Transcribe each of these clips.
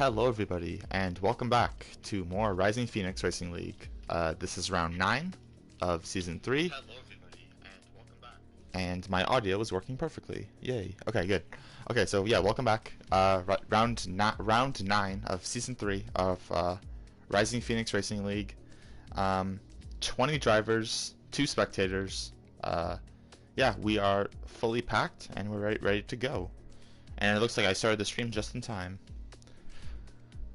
Hello everybody, and welcome back to more Rising Phoenix Racing League. This is round 9 of Season 3. Hello everybody, and welcome back. And my audio is working perfectly. Yay. Okay, good. Okay, so yeah, welcome back. Round 9 of Season 3 of Rising Phoenix Racing League. 20 drivers, 2 spectators. Yeah, we are fully packed, and we're ready to go. And it looks like I started the stream just in time,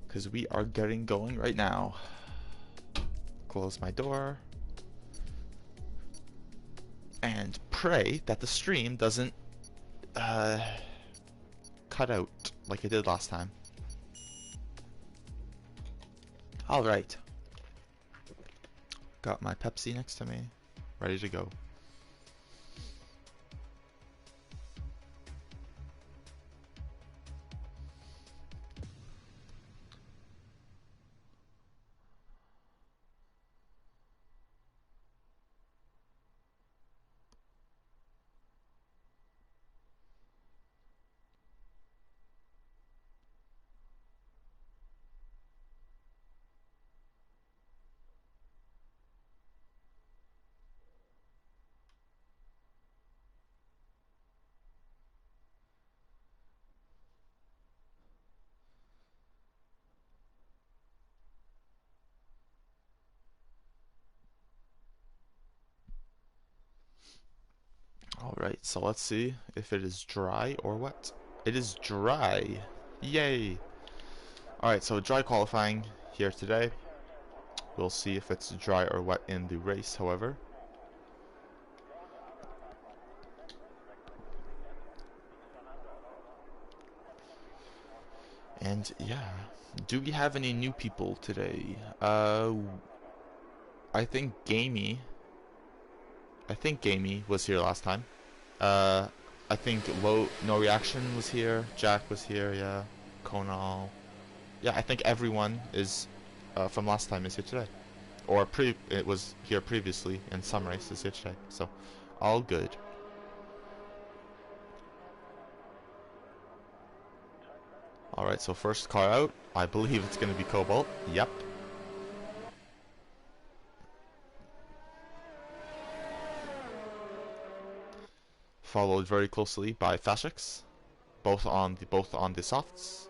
because we are getting going right now. Close my door and pray that the stream doesn't cut out like it did last time. Alright, got my Pepsi next to me, ready to go. Alright, so let's see if it is dry or wet. It is dry! Yay! Alright, so dry qualifying here today. We'll see if it's dry or wet in the race, however. And yeah, do we have any new people today? I think Gamey was here last time. I think No Reaction was here. Jack was here. Yeah, Konal. Yeah, I think everyone is from last time is here today, or it was here previously in some races here today. So, all good. All right, so first car out. I believe it's going to be Cobalt. Yep. Followed very closely by Fashix, both on the softs.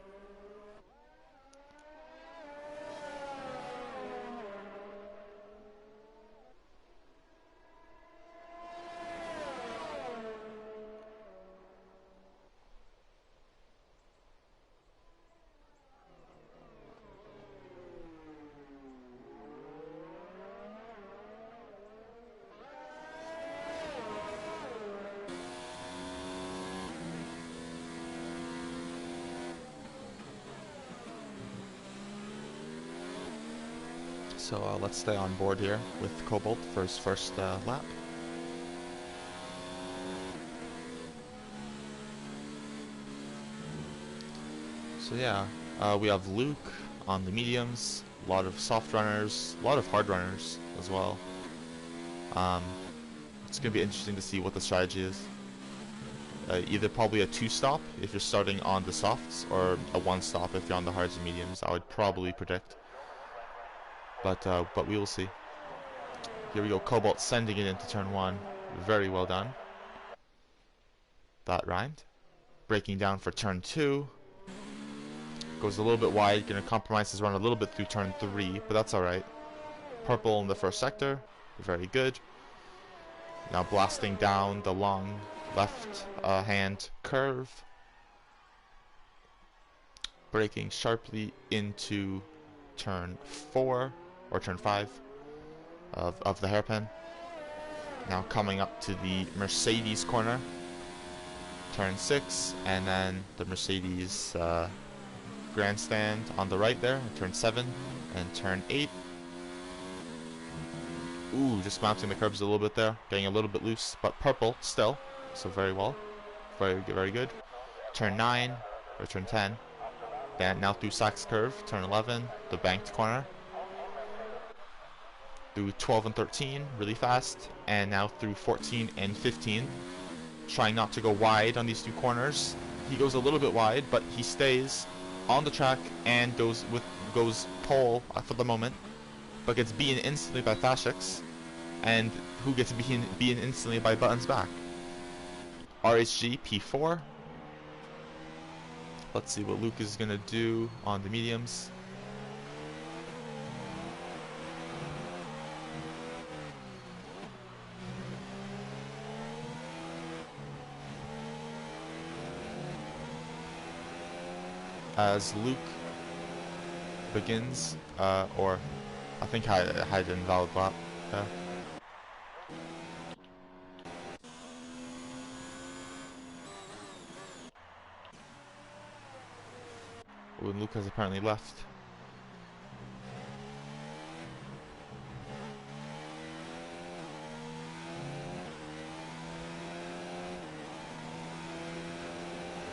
So let's stay on board here with Cobalt for his first lap. So yeah, we have Luke on the mediums, a lot of soft runners, a lot of hard runners as well. It's going to be interesting to see what the strategy is. Either probably a 2-stop if you're starting on the softs, or a 1-stop if you're on the hards and mediums, I would probably predict. But we will see. Here we go, Cobalt sending it into turn 1. Very well done. That rhymed. Breaking down for turn 2. Goes a little bit wide, gonna compromise his run a little bit through turn 3, but that's alright. Purple in the first sector. Very good. Now blasting down the long left hand curve. Braking sharply into turn 4. Or turn 5 of the hairpin. Now coming up to the Mercedes corner. Turn 6, and then the Mercedes grandstand on the right there. Turn 7 and turn 8. Ooh, just mounting the curbs a little bit there. Getting a little bit loose, but purple still. So very well. Very good, very good. Turn 9, or turn 10. Then now through Sachs curve. Turn 11, the banked corner. Through 12 and 13 really fast, and now through 14 and 15, trying not to go wide on these two corners. He goes a little bit wide, but he stays on the track and goes pole for the moment, but gets beaten instantly by Thashix, and who gets beaten instantly by Buttons back. RHG P4. Let's see what Luke is gonna do on the mediums. As Luke begins, or I think I had an invalid lap there. When Luke has apparently left.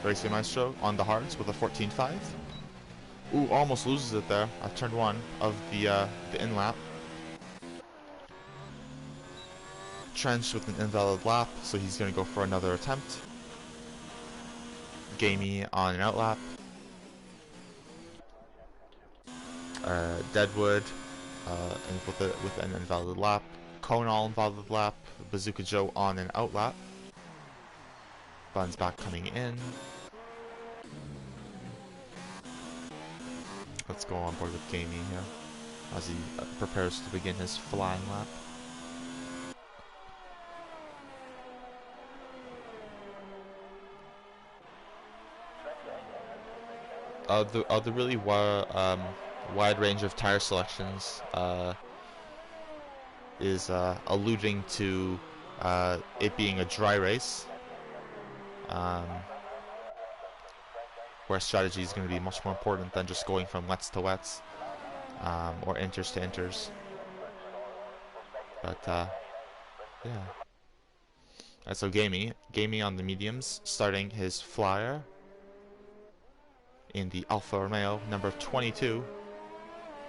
Racing Maestro on the hards with a 14.5. Ooh, almost loses it there at turn 1 of the in lap. Trench with an invalid lap, so he's going to go for another attempt. Gamey on an out lap. Deadwood with an invalid lap. Conal invalid lap. Bazooka Joe on an out lap. Buns back coming in. Let's go on board with Gamey here as he prepares to begin his flying lap. The really wide range of tire selections is alluding to it being a dry race, where strategy is going to be much more important than just going from wets to wets, or inters to inters. But yeah. So Gamey on the mediums, starting his flyer in the Alfa Romeo number 22.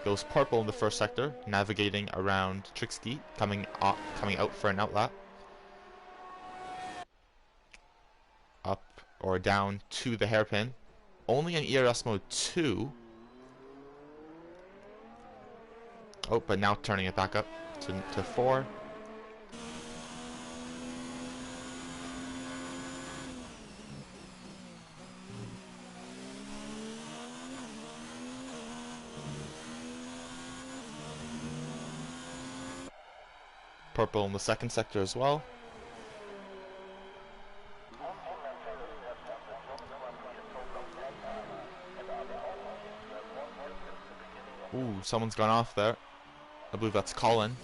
Goes purple in the first sector, navigating around Trixie, coming out for an outlap. Up or down to the hairpin. Only in ERS mode 2. Oh, but now turning it back up to 4. Purple in the second sector as well. Ooh, someone's gone off there. I believe that's Colin.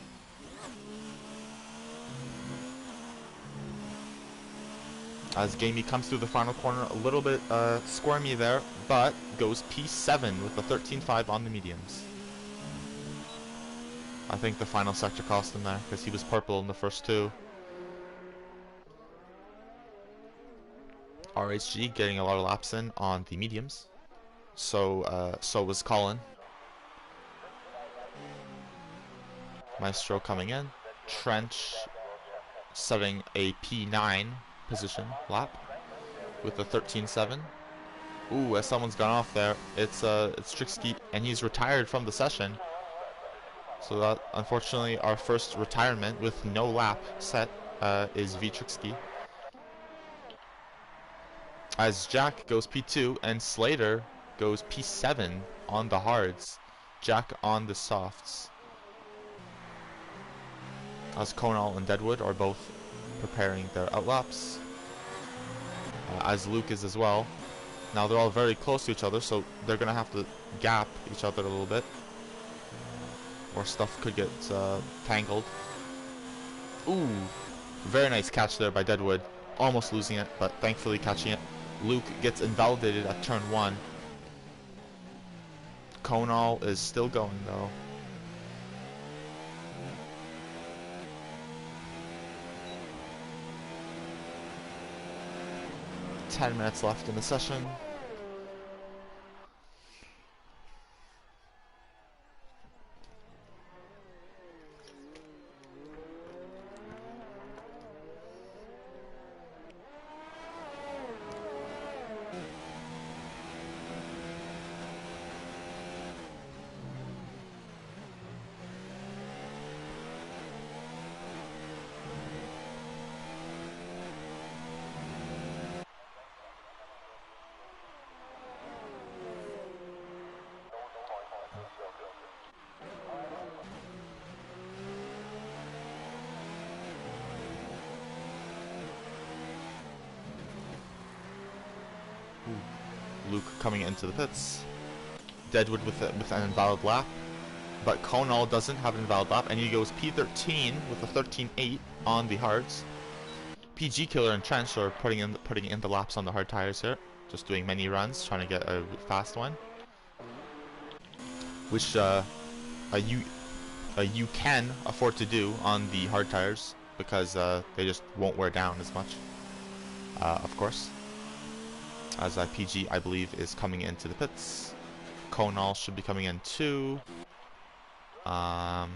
As Gamey comes through the final corner, a little bit squirmy there, but goes P7 with a 13.5 on the mediums. I think the final sector cost him there, because he was purple in the first 2. RHG getting a lot of laps in on the mediums. So was Colin. Maestro coming in. Trench setting a P9 position lap with a 13.7. Ooh, as someone's gone off there, it's Trixie, and he's retired from the session. So that, unfortunately, our first retirement with no lap set is Trixie. As Jack goes P2 and Slater goes P7 on the hards. Jack on the softs. As Conal and Deadwood are both preparing their outlaps. As Luke is as well. Now they're all very close to each other, so they're going to have to gap each other a little bit, or stuff could get tangled. Ooh, very nice catch there by Deadwood. Almost losing it, but thankfully catching it. Luke gets invalidated at turn 1. Conal is still going though. Ten minutes left in the session. Luke coming into the pits. Deadwood with an invalid lap, but Conall doesn't have an invalid lap, and he goes P13 with a 13.8 on the hards. PG Killer and Trench are putting in the laps on the hard tires here, just doing many runs, trying to get a fast one, which you can afford to do on the hard tires because they just won't wear down as much. Of course, as PG I believe is coming into the pits. Conall should be coming in too, or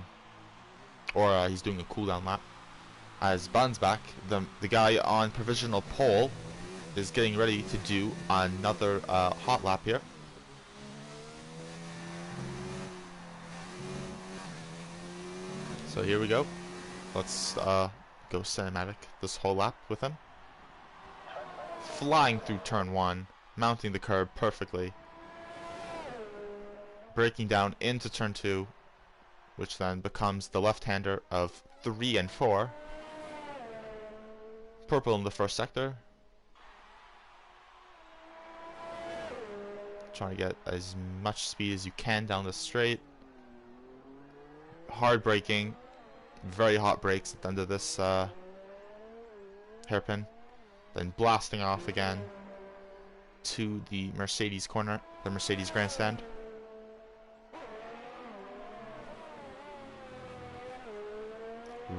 he's doing a cooldown lap. As Bun's back, the guy on provisional pole is getting ready to do another hot lap here. So here we go. Let's go cinematic this whole lap with him. Flying through turn 1, mounting the curb perfectly. Breaking down into turn 2, which then becomes the left-hander of 3 and 4. Purple in the first sector. Trying to get as much speed as you can down the straight. Hard braking. Very hot brakes at the end of this hairpin. Then blasting off again to the Mercedes corner, the Mercedes grandstand.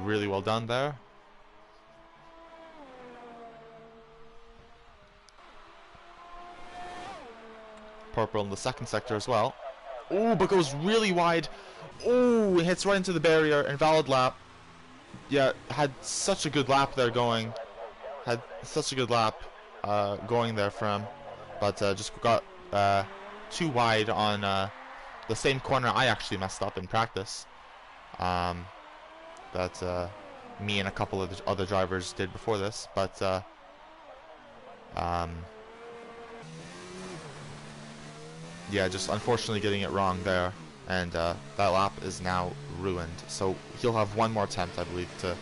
Really well done there. Purple in the second sector as well. Oh, but goes really wide. Oh, hits right into the barrier. Invalid lap. Yeah, had such a good lap there going. Had such a good lap going there for him. But just got too wide on the same corner I actually messed up in practice. That me and a couple of the other drivers did before this. But yeah, just unfortunately getting it wrong there, and that lap is now ruined. So he'll have one more attempt, I believe, to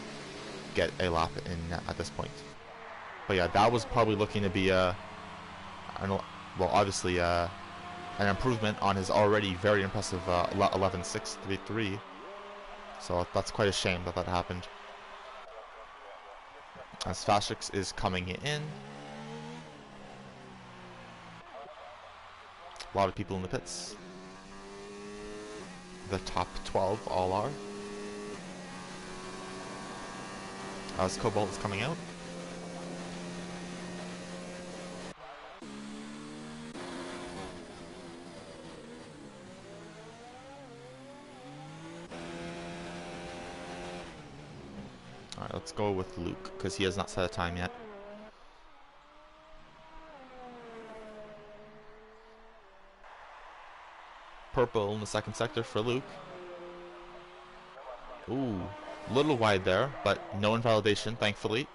get a lap in at this point. But yeah, that was probably looking to be well, obviously an improvement on his already very impressive 11.633. So that's quite a shame that that happened. As Fastrix is coming in. A lot of people in the pits. The top 12 all are. As Cobalt is coming out. Alright, let's go with Luke, because he has not set a time yet. Purple in the second sector for Luke. Ooh, little wide there, but no invalidation, thankfully.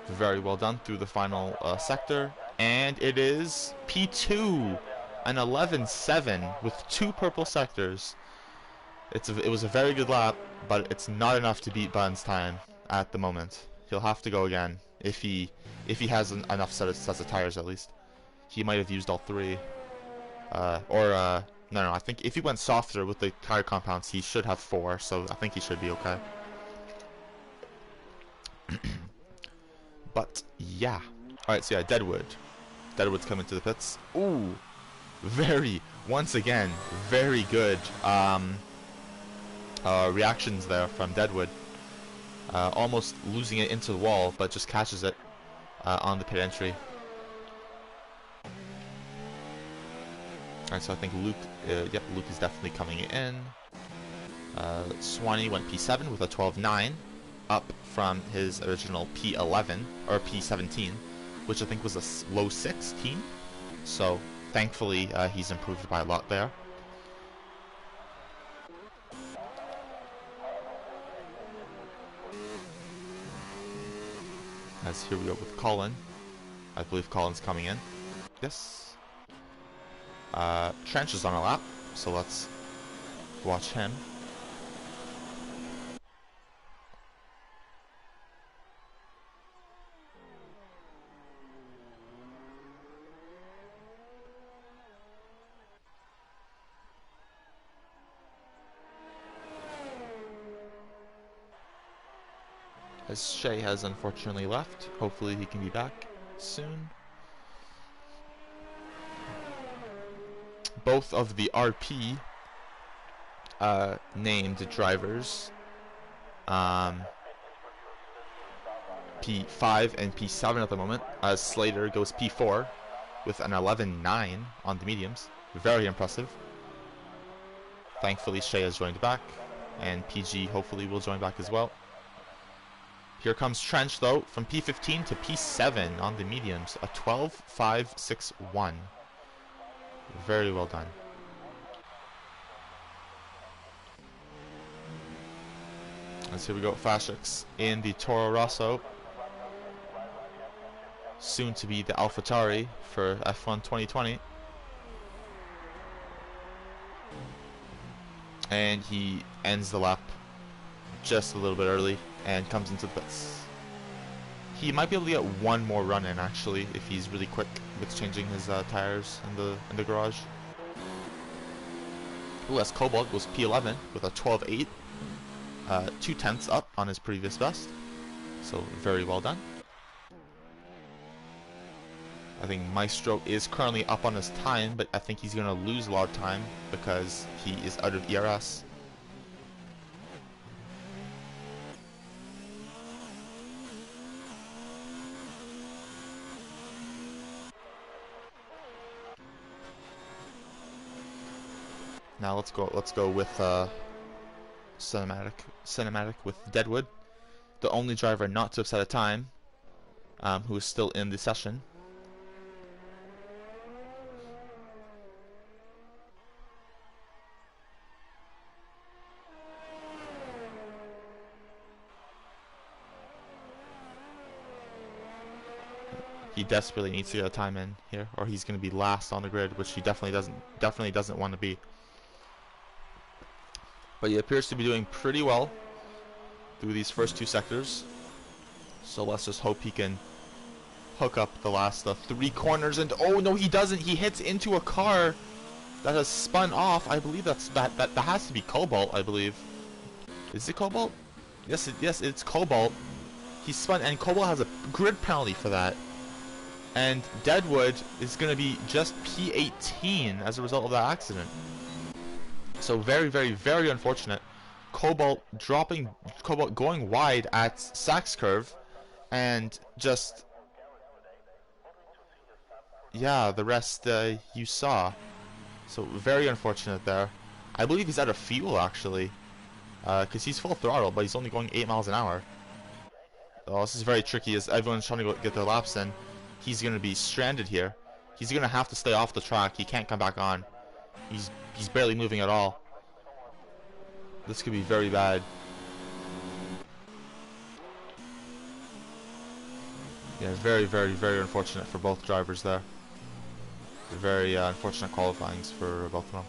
Very well done through the final sector. And it is P2, an 11.7 with 2 purple sectors. It was a very good lap, but it's not enough to beat Bun's time at the moment. He'll have to go again if he has enough sets of tires at least. He might have used all 3. No, I think if he went softer with the tire compounds, he should have 4. So I think he should be okay. But yeah. All right, so yeah, Deadwood. Deadwood's coming to the pits. Ooh, once again, very good. Reactions there from Deadwood. Almost losing it into the wall, but just catches it on the pit entry. Alright, so I think Luke, yep, Luke is definitely coming in. Swanee went P7 with a 12.9, up from his original P11, or P17, which I think was a low 16. So, thankfully, he's improved by a lot there. As here we go with Colin. I believe Colin's coming in. Yes. Trench is on a lap, so let's watch him. as Shea has unfortunately left. Hopefully he can be back soon. Both of the RP named drivers, P5 and P7 at the moment, as Slater goes P4 with an 11.9 on the mediums. Very impressive. Thankfully Shea has joined back, and PG hopefully will join back as well. Here comes Trench though, from P15 to P7 on the mediums, a 12.561. Very well done. As here we go, Fashix in the Toro Rosso, soon to be the AlphaTauri for F1 2020. And he ends the lap just a little bit early and comes into the pits. He might be able to get one more run in actually if he's really quick with changing his tires in the garage. Ooh, as Cobalt goes P11 with a 12.8, 2/10 up on his previous best. So very well done. I think Maestro is currently up on his time, but I think he's going to lose a lot of time because he is out of ERS. Now let's go with cinematic with Deadwood, the only driver not to have set a time, who is still in the session. He desperately needs to get a time in here, or he's going to be last on the grid, which he definitely doesn't want to be. But he appears to be doing pretty well through these first two sectors. So let's just hope he can hook up the last 3 corners. And oh no, he doesn't. He hits into a car that has spun off. I believe that has to be Cobalt. I believe. Is it Cobalt? Yes, it's Cobalt. He spun, and Cobalt has a grid penalty for that. And Deadwood is going to be just P18 as a result of that accident. So very, very, very unfortunate. Cobalt going wide at Sachs curve, and just, yeah, the rest you saw. So very unfortunate there. I believe he's out of fuel actually, because he's full throttle, but he's only going 8 miles an hour. Oh, this is very tricky as everyone's trying to get their laps in. He's going to be stranded here. He's going to have to stay off the track. He can't come back on. He's barely moving at all. This could be very bad. Yeah, very, very, very unfortunate for both drivers there. Very unfortunate qualifyings for both of them.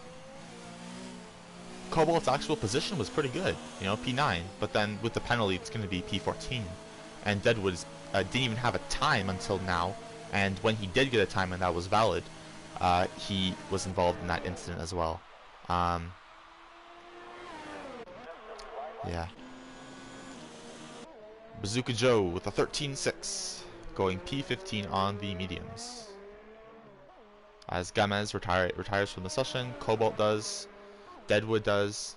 Cobalt's actual position was pretty good, you know, P9, but then with the penalty it's going to be P14. And Deadwood didn't even have a time until now, and when he did get a time and that was valid, he was involved in that incident as well. Yeah. Bazooka Joe with a 13.6, going P15 on the mediums. As Gamez retires from the session, Cobalt does, Deadwood does.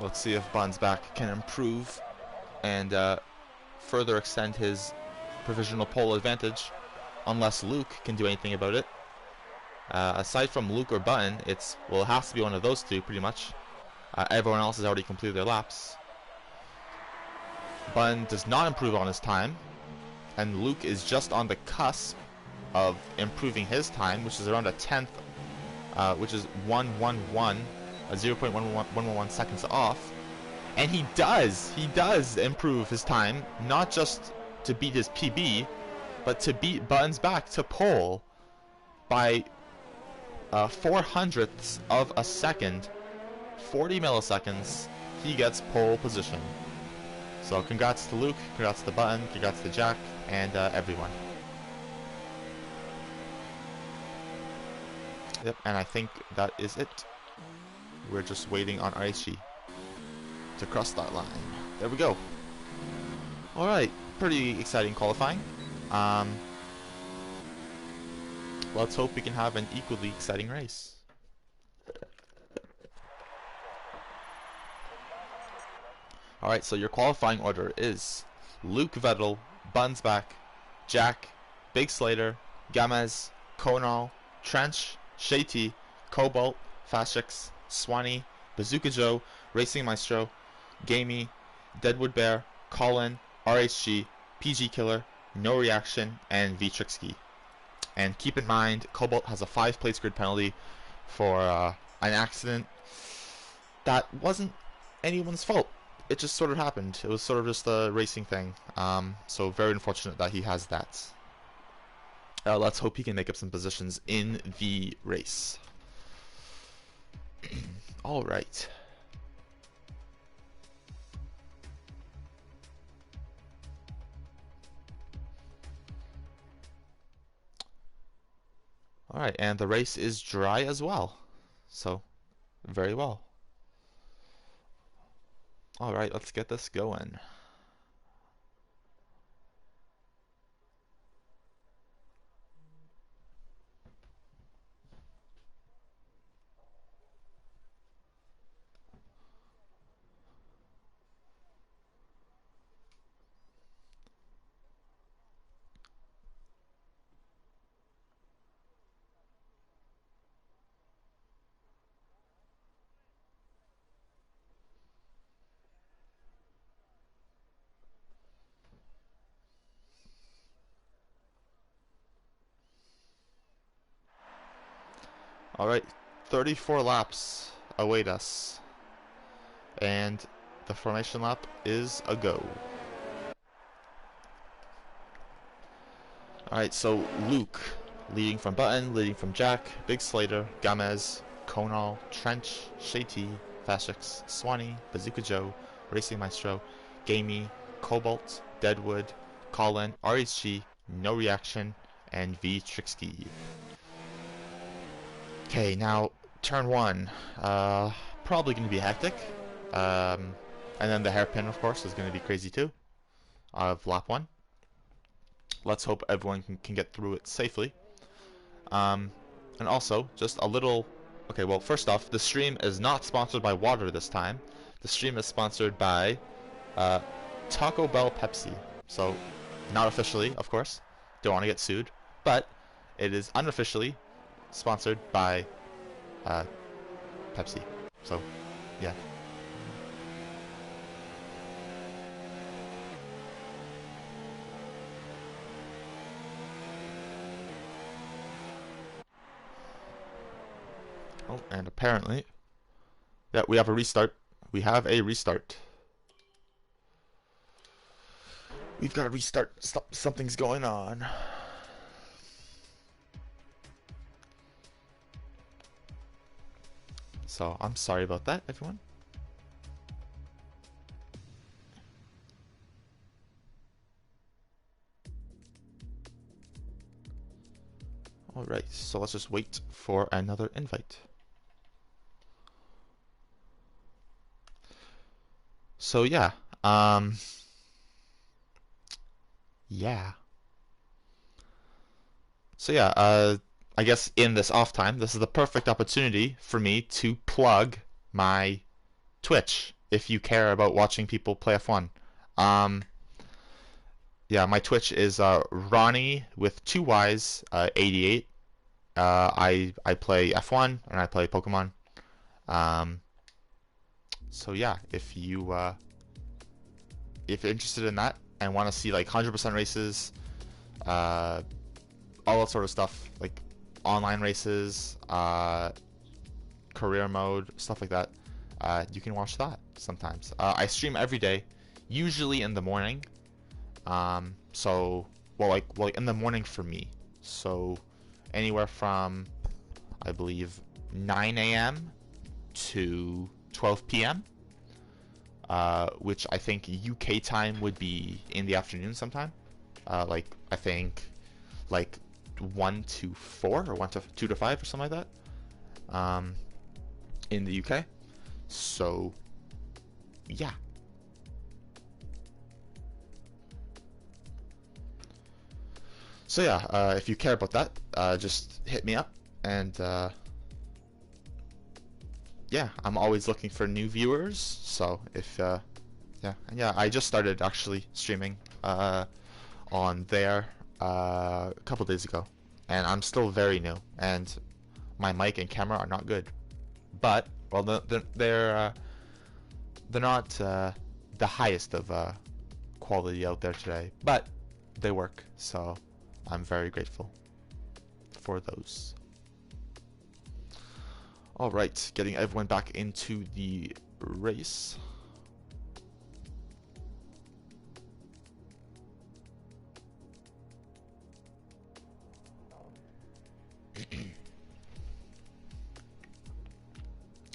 Let's see if Bunsback can improve and further extend his provisional pole advantage, unless Luke can do anything about it. Aside from Luke or Button, it has to be one of those two pretty much. Everyone else has already completed their laps. Button does not improve on his time, and Luke is just on the cusp of improving his time, which is around a 10th, which is 0.111 seconds off, and he does improve his time, not just to beat his PB, but to beat Bunsback to pole by 400ths of a second, 40 milliseconds, he gets pole position. So congrats to Luke, congrats to Button, congrats to Jack, and everyone. Yep, and I think that is it. We're just waiting on RHG to cross that line. There we go. Alright, pretty exciting qualifying. Let's hope we can have an equally exciting race. Alright, so your qualifying order is Luke Vettel, Bunsback, Jack, Big Slater, Gamez, Konal, Trench, Shady, Cobalt, Fashix, Swanee, Bazooka Joe, Racing Maestro, Gamey, Deadwood Bear, Colin, RHG, PG Killer, No Reaction, and Vtrixky. And keep in mind, Cobalt has a 5 place grid penalty for an accident that wasn't anyone's fault. It just sort of happened. It was sort of just a racing thing. So very unfortunate that he has that. Let's hope he can make up some positions in the race. Alright. Alright, and the race is dry as well. So, very well. Alright, let's get this going. Alright, 34 laps await us. And the formation lap is a go. Alright, so Luke, leading from Button, leading from Jack, Big Slater, Gamez, Konal, Trench, Shady, Fashix, Swanee, Bazooka Joe, Racing Maestro, Gamey, Cobalt, Deadwood, Colin, RHG, No Reaction, and Vtrixky. Okay, now turn 1. Probably going to be hectic. And then the hairpin, of course, is going to be crazy too. Of lap 1. Let's hope everyone can get through it safely. And also, just a little... Okay, well, first off, the stream is not sponsored by water this time. The stream is sponsored by Taco Bell Pepsi. So, not officially, of course. Don't want to get sued. But it is unofficially sponsored by Pepsi. So, yeah. Oh, and apparently, yeah, we have a restart. We have a restart. We've got to restart. Something's going on. So, I'm sorry about that, everyone. Alright, so let's just wait for another invite. So, yeah. Yeah. So, yeah, I guess in this off time, this is the perfect opportunity for me to plug my Twitch, if you care about watching people play F1. Yeah, my Twitch is Ronnie with 2 Y's, 88. I play F1 and I play Pokemon. So yeah, if you're interested in that and want to see like 100% races, all that sort of stuff, like online races, career mode, stuff like that, you can watch that sometimes. I stream every day, usually in the morning. So well, in the morning for me. So anywhere from, I believe, 9 a.m. to 12 p.m. which I think UK time would be in the afternoon sometime. Like I think like 1 to 4 or 2 to 5 or something like that. In the UK. So yeah. So yeah, if you care about that, just hit me up, and yeah, I'm always looking for new viewers. So if yeah, and yeah, I just started actually streaming on there a couple days ago, and I'm still very new, and my mic and camera are not good. But well, they're not the highest of quality out there today, but they work. So I'm very grateful for those. All right, getting everyone back into the race.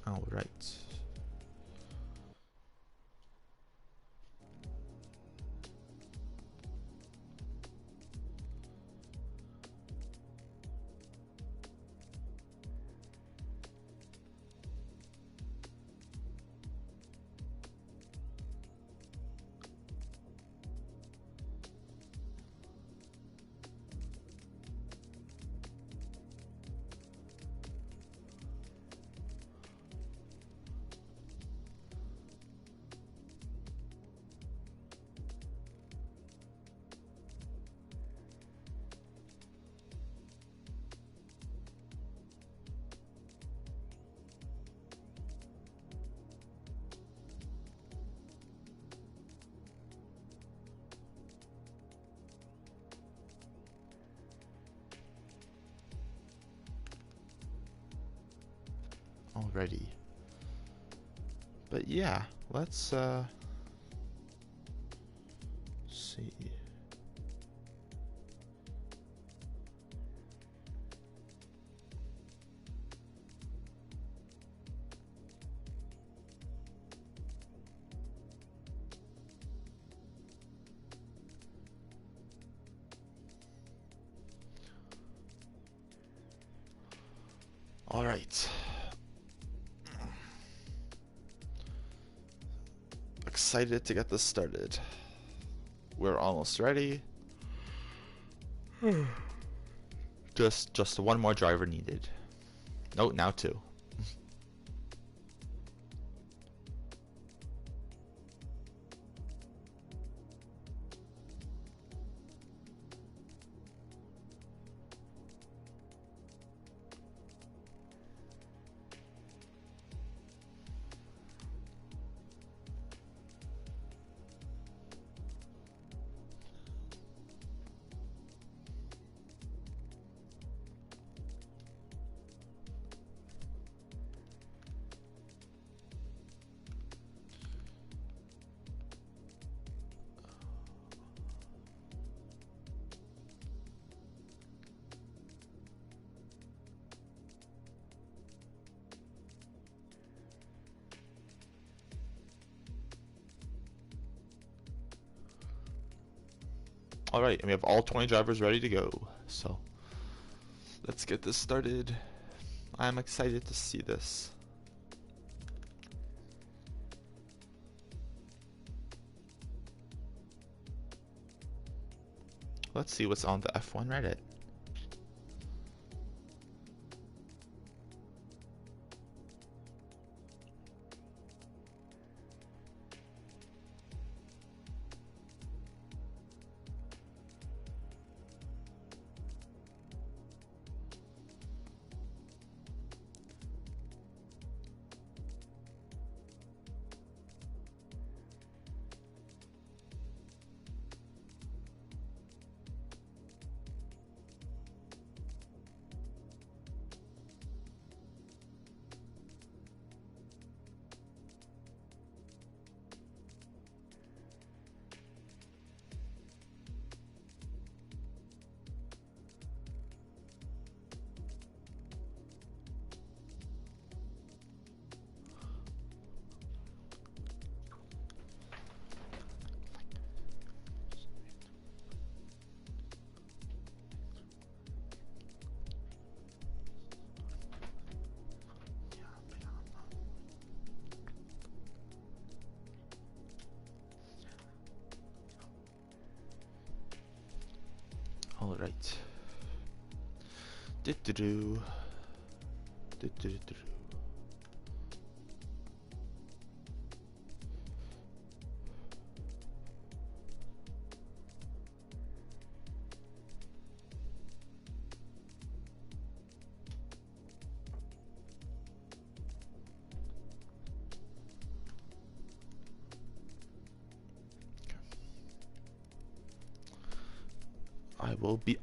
All right. Alrighty. But yeah, let's see. All right. Excited to get this started. We're almost ready. Just one more driver needed. Oh, now two. All right, and we have all 20 drivers ready to go. So let's get this started. I'm excited to see this. Let's see what's on the F1 Reddit. All right. Do-do-do. Do-do-do-do.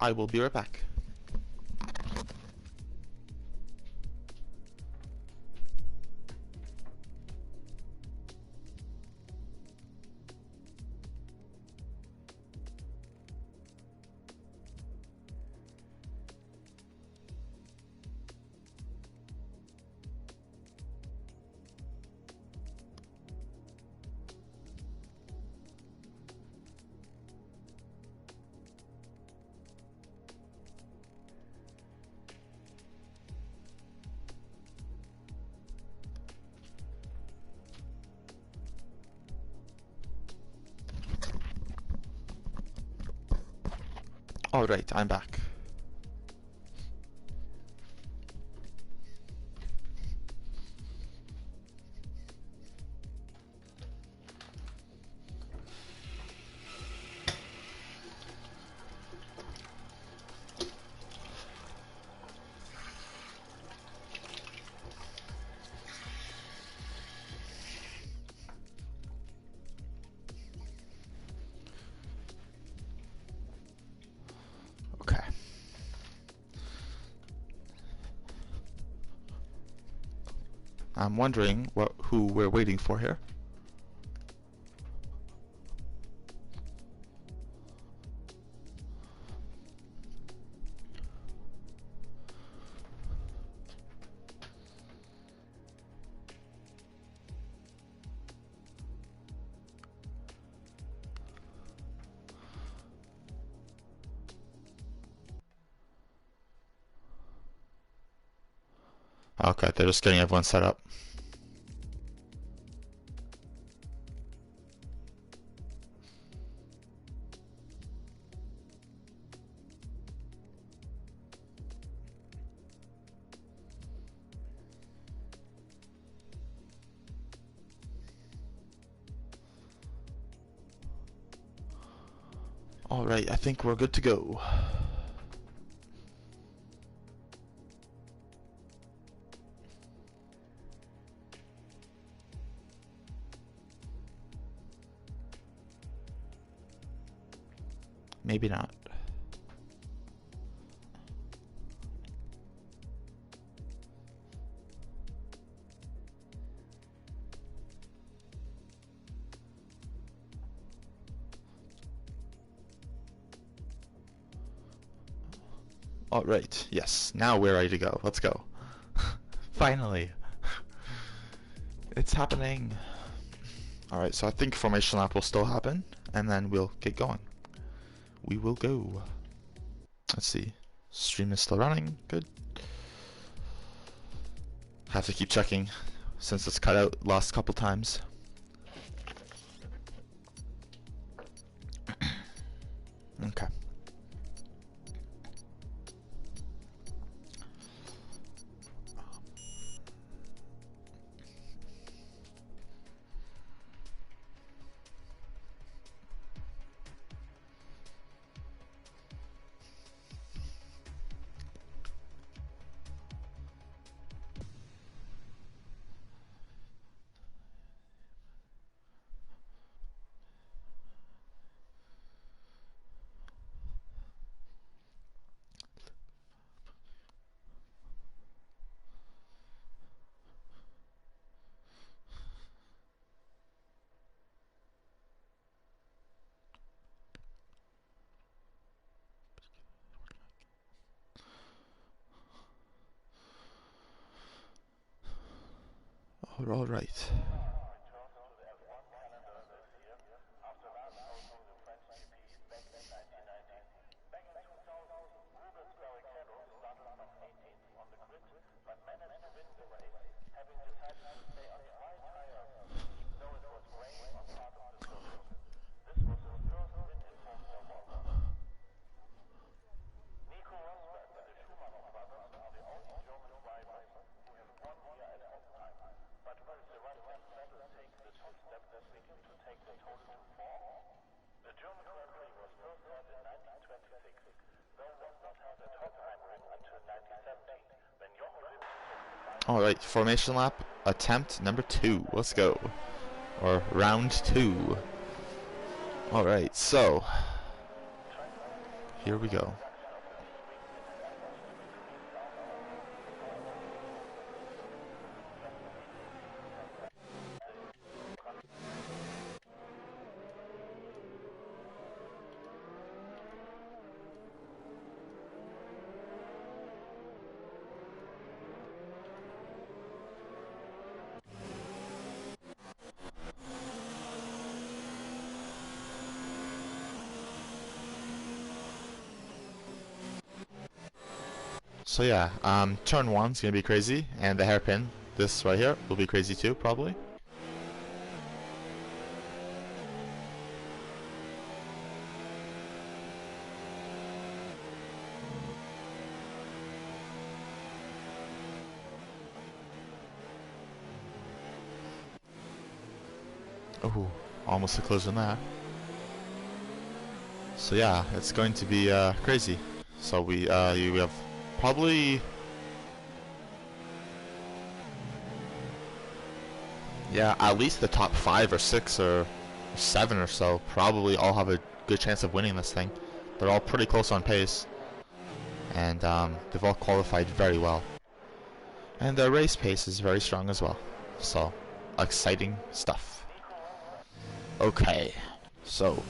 I will be right back. All right, I'm back. Okay. I'm wondering who we're waiting for here. Okay, they're just getting everyone set up. All right, I think we're good to go. Maybe not. All right, yes, now we're ready to go. Let's go. Finally. It's happening. All right, so I think formation lap will still happen, and then we'll get going. We will go. Let's see. Stream is still running. Good. Have to keep checking since it's cut out last couple times. Okay. All right. Alright, formation lap, attempt number 2. Let's go. Or round 2. Alright, so here we go. So yeah, turn 1's gonna be crazy, and the hairpin, this right here, will be crazy too, probably. Oh, almost a close on that. So yeah, it's going to be crazy. So we have probably, yeah, at least the top 5 or 6 or 7 or so probably all have a good chance of winning this thing. They're all pretty close on pace, and they've all qualified very well. And their race pace is very strong as well. So, exciting stuff. Okay, so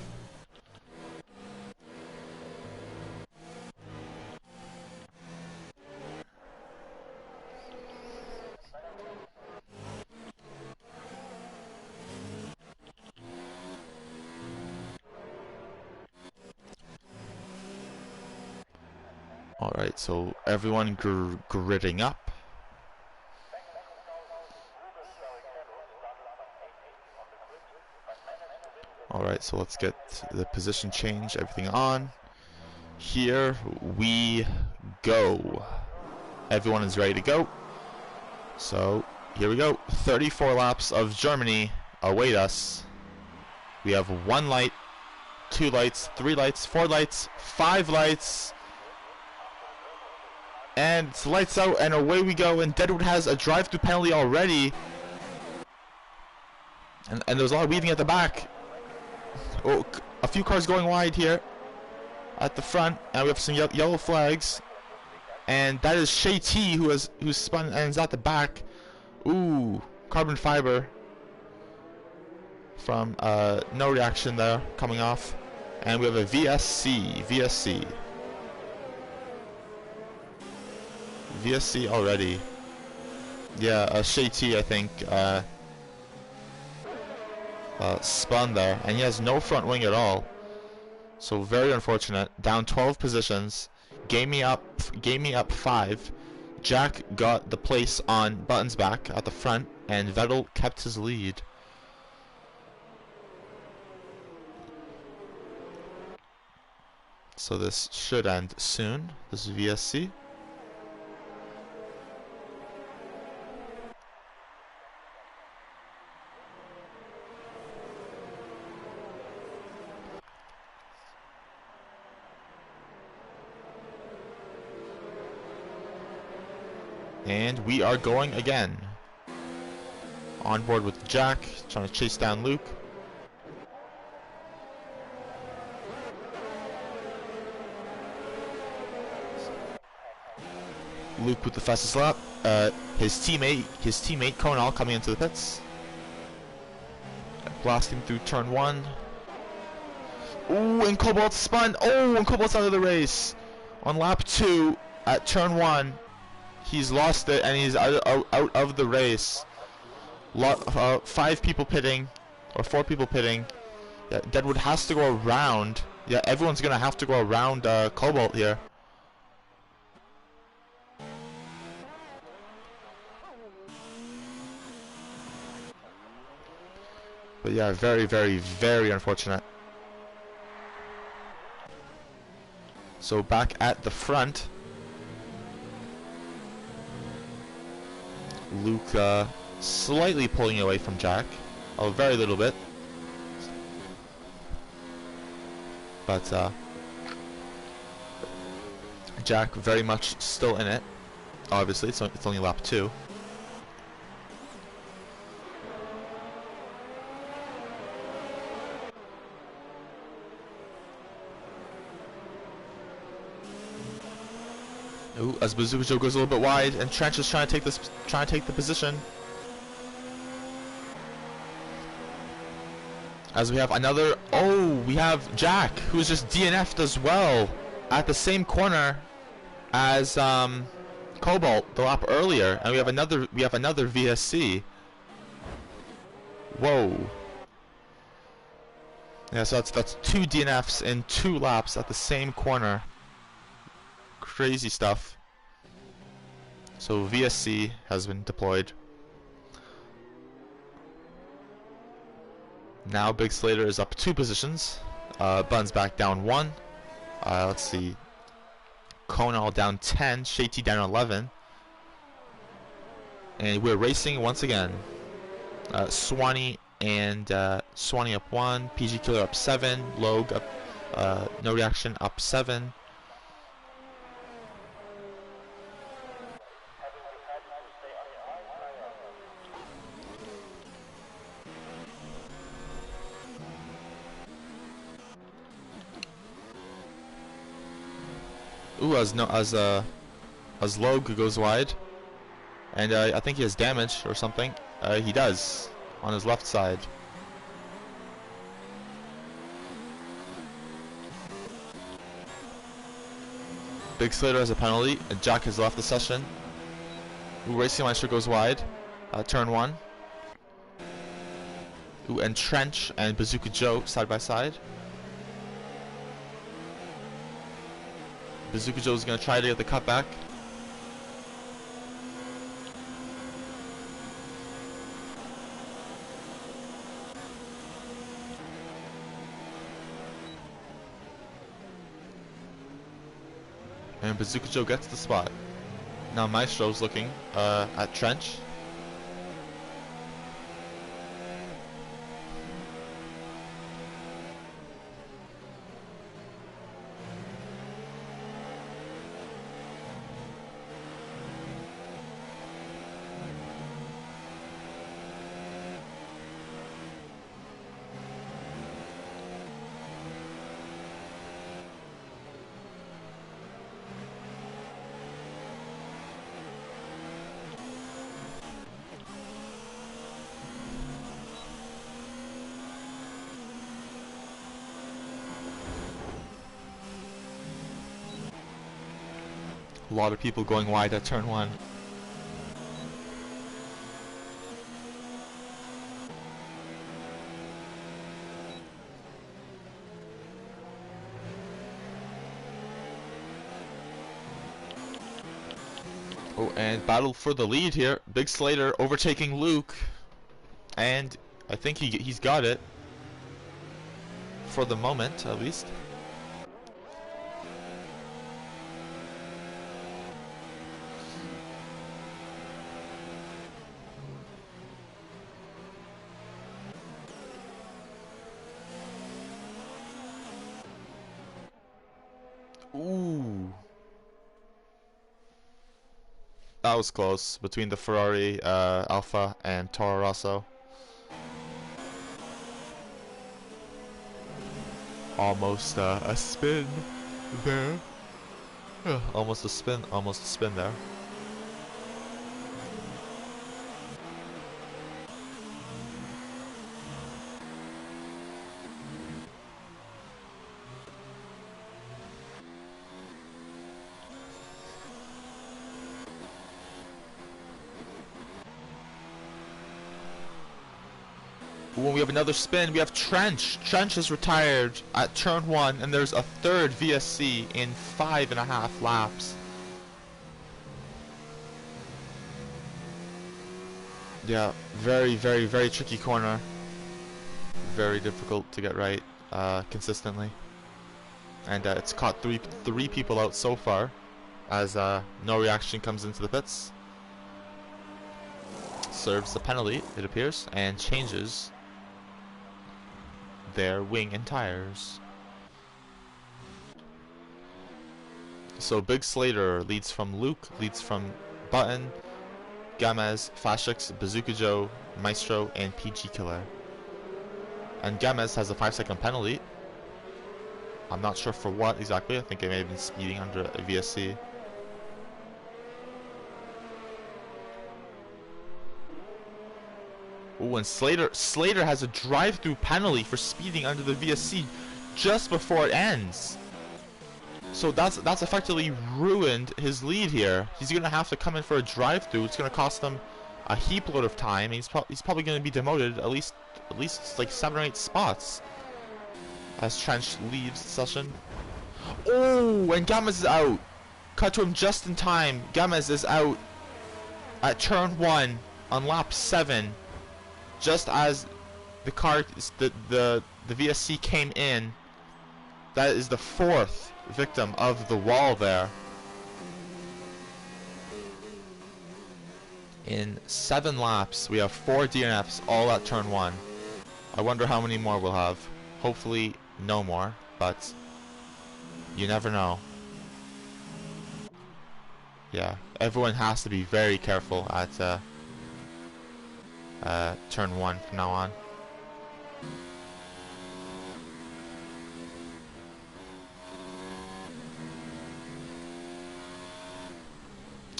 alright, so everyone gridding up. Alright, so let's get the position change, everything on. Here we go. Everyone is ready to go. So, here we go. 34 laps of Germany await us. We have 1 light, 2 lights, 3 lights, 4 lights, 5 lights. And it's lights out, and away we go. And Deadwood has a drive-through penalty already. And there's a lot of weaving at the back. Oh, a few cars going wide here at the front, and we have some yellow flags. And that is Shay T who's spun and is at the back. Ooh, carbon fiber from no reaction there coming off. And we have a VSC already. Yeah, Shay T, I think, spun there, and he has no front wing at all. So very unfortunate. Down 12 positions. Gave me up 5. Jack got the place on Button's back at the front, and Vettel kept his lead. So this should end soon. This is VSC. And we are going again. On board with Jack, trying to chase down Luke. Luke with the fastest lap. His teammate Conal coming into the pits. Blasting through turn 1. Ooh, and Cobalt spun. Oh, and Cobalt's out of the race. On lap 2 at turn 1. He's lost it, and he's out of the race. 5 people pitting, or 4 people pitting. Yeah, Deadwood has to go around. Yeah, everyone's gonna have to go around Cobalt here. But yeah, very, very, very unfortunate. So back at the front, Luke slightly pulling away from Jack, a very little bit, but Jack very much still in it. Obviously, it's only lap 2. Ooh, as Bazooka Joe goes a little bit wide, and Trench is trying to take the position. As we have another, we have Jack, who's just DNF'd as well, at the same corner as Cobalt the lap earlier, and we have another VSC. Whoa. Yeah, so that's 2 DNFs in 2 laps at the same corner. Crazy stuff. So VSC has been deployed. Now Big Slater is up 2 positions. Buns back down 1. Let's see. Conal down 10. Shady down 11. And we're racing once again. Swanee and Swanee up 1. PG Killer up 7. Logue up. No Reaction up 7. Ooh, as Logue goes wide, and I think he has damage or something. He does on his left side. Big Slater has a penalty, and Jack has left the session. Ooh, Racing Meister goes wide, turn 1. Ooh, and Trench and Bazooka Joe side by side. Bazooka Joe's gonna try to get the cutback. And Bazooka Joe gets the spot. Now Maestro's looking at Trench. A lot of people going wide at turn 1. Oh, and battle for the lead here. Big Slater overtaking Luke, and I think he's got it for the moment, at least. Ooh. That was close between the Ferrari Alpha and Toro Rosso. Almost a spin there. Almost a spin there. When we have another spin, we have Trench. Trench is retired at turn 1, and there's a third VSC in 5.5 laps. Yeah, very, very, very tricky corner. Very difficult to get right consistently. And it's caught three people out so far, as No Reaction comes into the pits. Serves the penalty, it appears, and changes their wing and tires. So Big Slater leads from Luke, leads from Button, Gamez, Fashix, Bazooka Joe, Maestro, and PG Killer. And Gamez has a 5-second penalty. I'm not sure for what exactly. I think it may have been speeding under a VSC. Oh, and Slater has a drive-through penalty for speeding under the VSC just before it ends. So that's effectively ruined his lead here. He's gonna have to come in for a drive-through. It's gonna cost him a heap load of time. He's probably gonna be demoted at least like 7 or 8 spots as Trench leaves the session. Oh, and Gamez is out. Cut to him just in time. Gamez is out at turn 1 on lap 7, just as the car, the VSC came in. That is the 4th victim of the wall there. In 7 laps, we have 4 DNFs all at turn 1. I wonder how many more we'll have. Hopefully no more, but you never know. Yeah, everyone has to be very careful at turn 1 from now on.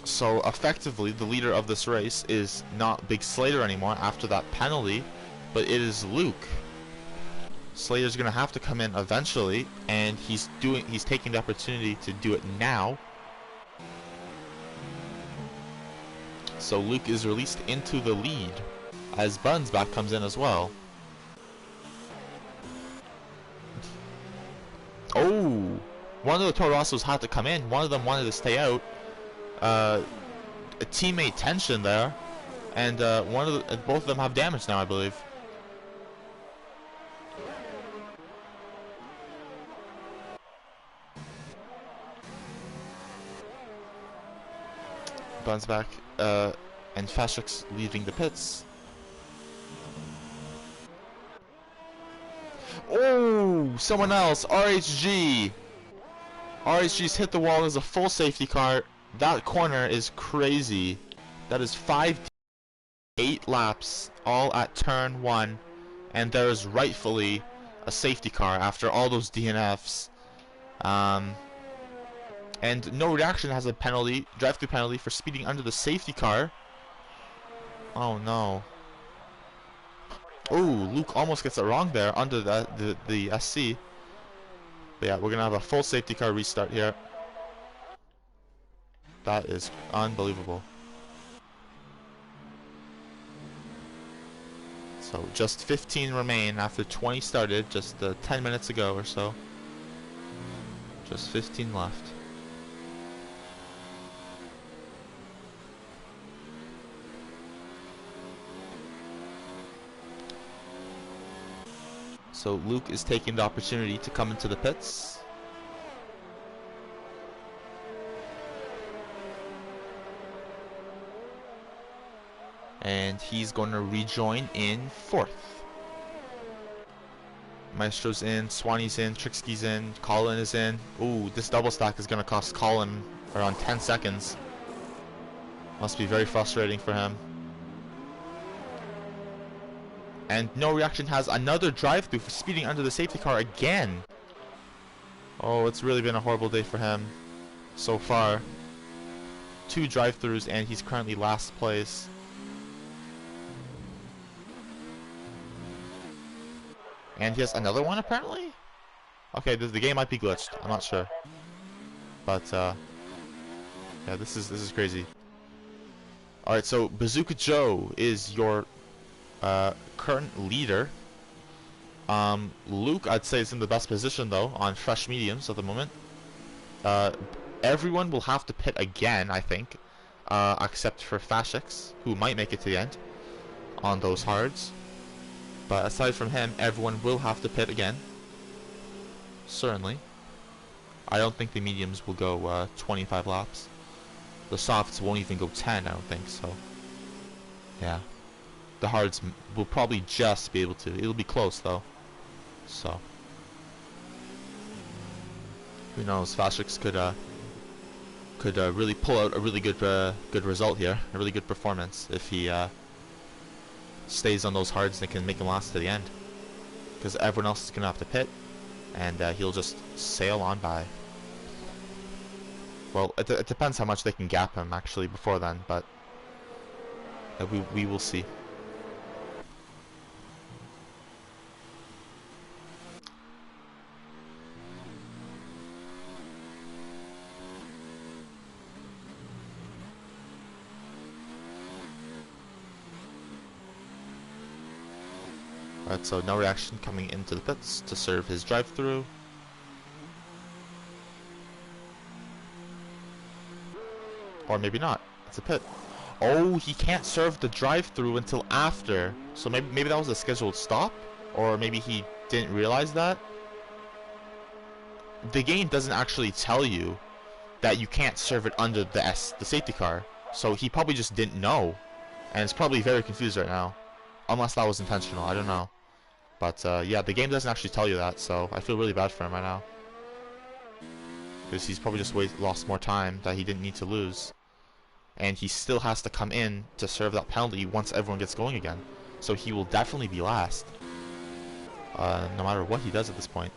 So effectively, the leader of this race is not Big Slater anymore after that penalty, but it is Luke. Slater's gonna have to come in eventually, and he's taking the opportunity to do it now. So Luke is released into the lead as Bunsback comes in as well. Oh, one of the Toro Rossos had to come in. One of them wanted to stay out. A teammate tension there, and both of them have damage now, I believe. Bunsback and Fashix leaving the pits. Oh, someone else, RHG. RHG's hit the wall as a full safety car. That corner is crazy. That is 8 laps, all at turn 1, and there is rightfully a safety car after all those DNFs. And No Reaction has a penalty, drive-through penalty for speeding under the safety car. Oh no. Oh, Luke almost gets it wrong there under the SC. But yeah, we're gonna have a full safety car restart here. That is unbelievable. So just 15 remain after 20 started, just 10 minutes ago or so. Just 15 left. So Luke is taking the opportunity to come into the pits. And he's going to rejoin in 4th. Maestro's in, Swanee's in, Trixky's in, Colin is in. Ooh, this double stack is going to cost Colin around 10 seconds. Must be very frustrating for him. And No Reaction has another drive-through for speeding under the safety car again. Oh, it's really been a horrible day for him so far. 2 drive-throughs and he's currently last place. And he has another one apparently? Okay, the game might be glitched. I'm not sure. But yeah, this is crazy. Alright, so Bazooka Joe is your current leader. Luke, I'd say, is in the best position though on fresh mediums at the moment. Everyone will have to pit again, I think, except for Fashix, who might make it to the end on those hards. But aside from him, everyone will have to pit again. Certainly. I don't think the mediums will go 25 laps. The softs won't even go 10, I don't think, so. Yeah. The hards will probably just be able to. It'll be close, though. So. Who knows? Fashix could really pull out a really good result here. A really good performance if he stays on those hards and can make him last to the end, because everyone else is gonna have to pit, and he'll just sail on by. Well, it depends how much they can gap him actually before then, but we will see. Alright, so no reaction coming into the pits to serve his drive-through. Or maybe not. It's a pit. Oh, he can't serve the drive-through until after. So maybe that was a scheduled stop? Or maybe he didn't realize that? The game doesn't actually tell you that you can't serve it under the safety car. So he probably just didn't know. And it's probably very confused right now. Unless that was intentional, I don't know. But yeah, the game doesn't actually tell you that, so I feel really bad for him right now. Because he's probably just lost more time that he didn't need to lose. And he still has to come in to serve that penalty once everyone gets going again. So he will definitely be last. No matter what he does at this point.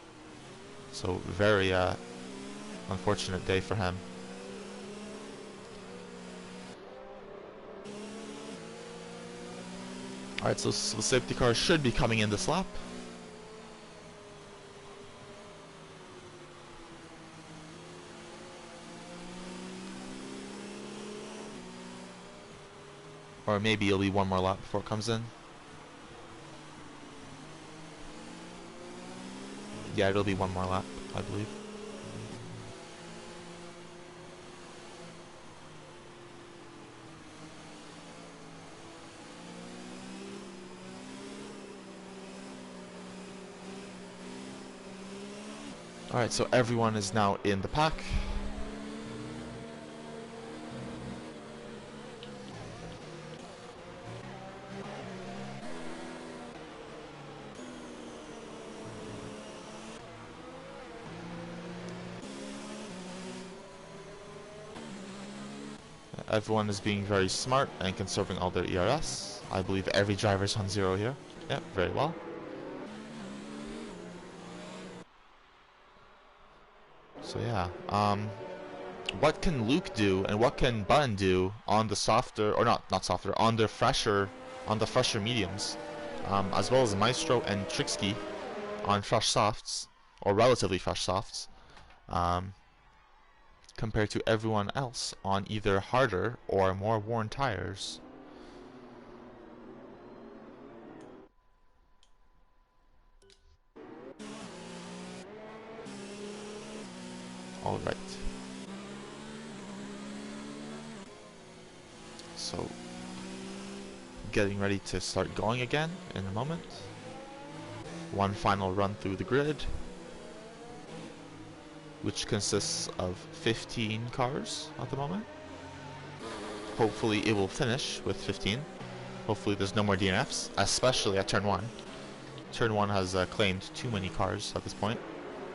So very unfortunate day for him. Alright, so the safety car should be coming in this lap. Or maybe it'll be one more lap before it comes in. Yeah, it'll be one more lap, I believe. Alright, so everyone is now in the pack. Everyone is being very smart and conserving all their ERS. I believe every driver's on 0 here. Yep, very well. So yeah, what can Luke do and what can Button do on the softer, or not softer, on the fresher mediums, as well as Maestro and Trixie on fresh softs, or relatively fresh softs, compared to everyone else on either harder or more worn tires. Alright. So, getting ready to start going again in a moment. One final run through the grid, which consists of 15 cars at the moment. Hopefully it will finish with 15. Hopefully there's no more DNFs, especially at turn 1. Turn 1 has claimed too many cars at this point.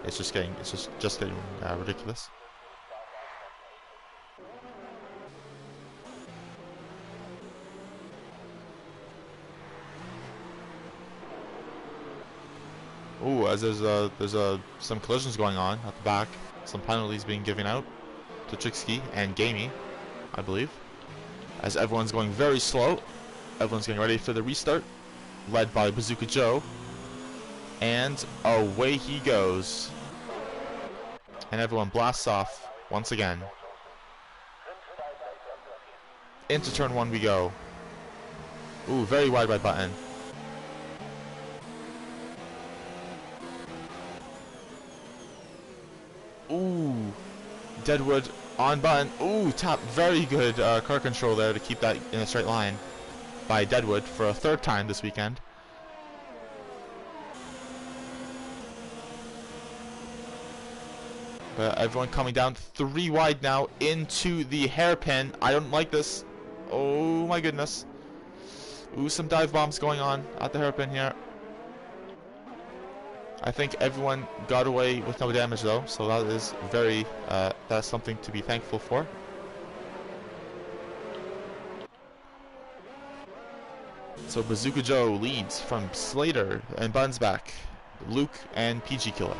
It's just getting ridiculous. Ooh, as there's some collisions going on at the back, some penalties being given out to Trixie and Gamey, I believe. As everyone's going very slow, everyone's getting ready for the restart, led by Bazooka Joe. And away he goes. And everyone blasts off once again. Into turn 1 we go. Ooh, very wide by Button. Ooh, Deadwood on Button. Ooh, top, very good car control there to keep that in a straight line by Deadwood for a 3rd time this weekend. But everyone coming down 3 wide now into the hairpin. I don't like this. Oh my goodness. Ooh, some dive bombs going on at the hairpin here. I think everyone got away with no damage though, so that is that's something to be thankful for. So Bazooka Joe leads from Slater and Bunsback, Luke and PG Killer.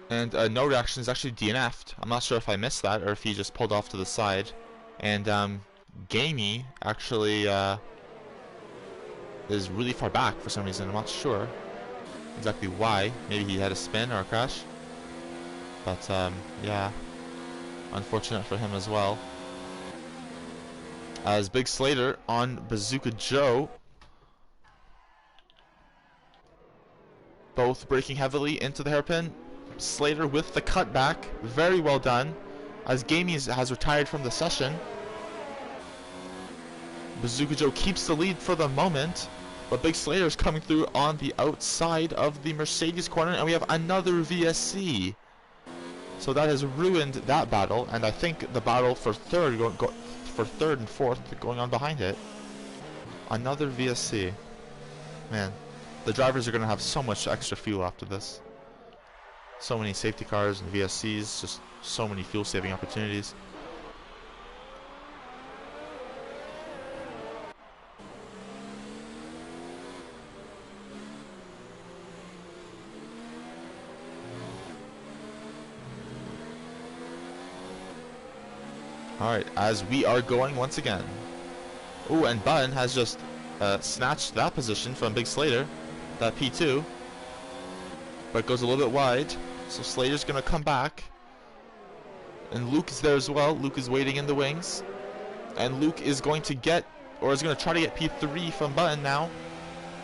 And no reaction is actually DNF'd. I'm not sure if I missed that or if he just pulled off to the side. And Gamey actually is really far back for some reason. I'm not sure exactly why. Maybe he had a spin or a crash. But yeah, unfortunate for him as well. As Big Slater on Bazooka Joe, both braking heavily into the hairpin. Slater with the cutback, very well done. As Gamey has retired from the session, Bazooka Joe keeps the lead for the moment, but Big Slater is coming through on the outside of the Mercedes corner, and we have another VSC. So that has ruined that battle, and I think the battle for third and fourth going on behind it. Another VSC. Man, the drivers are going to have so much extra fuel after this. So many safety cars and VSCs, just so many fuel saving opportunities. Alright, as we are going once again. Ooh, and Button has just snatched that position from Big Slater, that P2. But it goes a little bit wide, so Slater's going to come back. And Luke is there as well. Luke is waiting in the wings. And Luke is going to get, or is going to try to get P3 from Button now.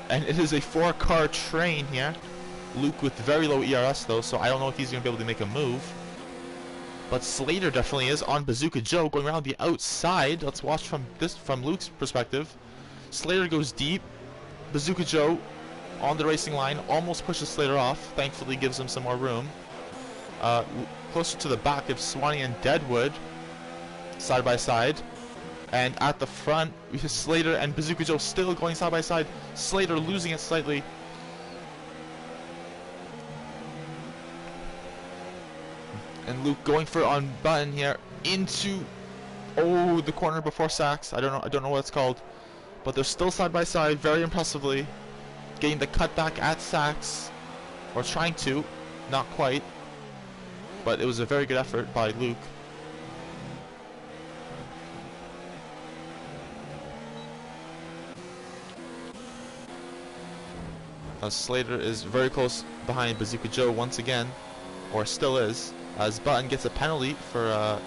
And it is a 4-car train here. Luke with very low ERS though, so I don't know if he's going to be able to make a move. But Slater definitely is on Bazooka Joe going around the outside. Let's watch from Luke's perspective. Slater goes deep. Bazooka Joe on the racing line almost pushes Slater off. Thankfully gives him some more room. Closer to the back of Swanee and Deadwood side by side. And at the front we have Slater and Bazooka Joe still going side by side. Slater losing it slightly. And Luke going for on Button here into the corner before Sachs. I don't know what it's called, but they're still side by side very impressively, getting the cutback at Sachs, or trying to, not quite, but it was a very good effort by Luke. Slater is very close behind Bazooka Joe once again, or still is, as Button gets a penalty for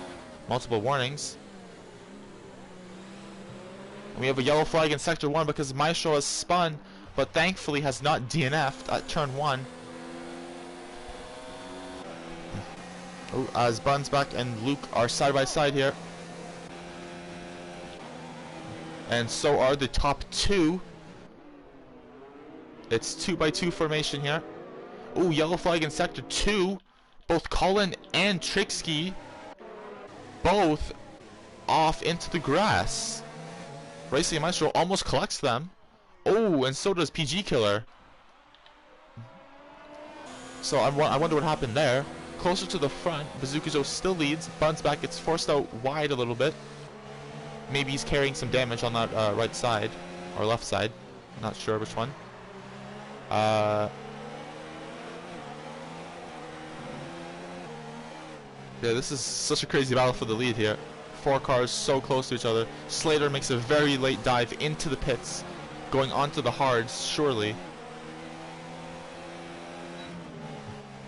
multiple warnings. And we have a yellow flag in Sector 1 because Maestro has spun, but thankfully has not DNF'd at Turn 1. As Button's back and Luke are side by side here. And so are the top two. It's 2x2 formation here. Ooh, yellow flag in Sector 2. Both Colin and Trixie both off into the grass. Racing Maestro almost collects them. Oh, and so does PG Killer. So I wonder what happened there. Closer to the front, Bazooka Joe still leads. Buns back, gets forced out wide a little bit. Maybe he's carrying some damage on that right side, or left side. Not sure which one. Yeah, this is such a crazy battle for the lead here. 4 cars so close to each other. Slater makes a very late dive into the pits, going onto the hards, surely.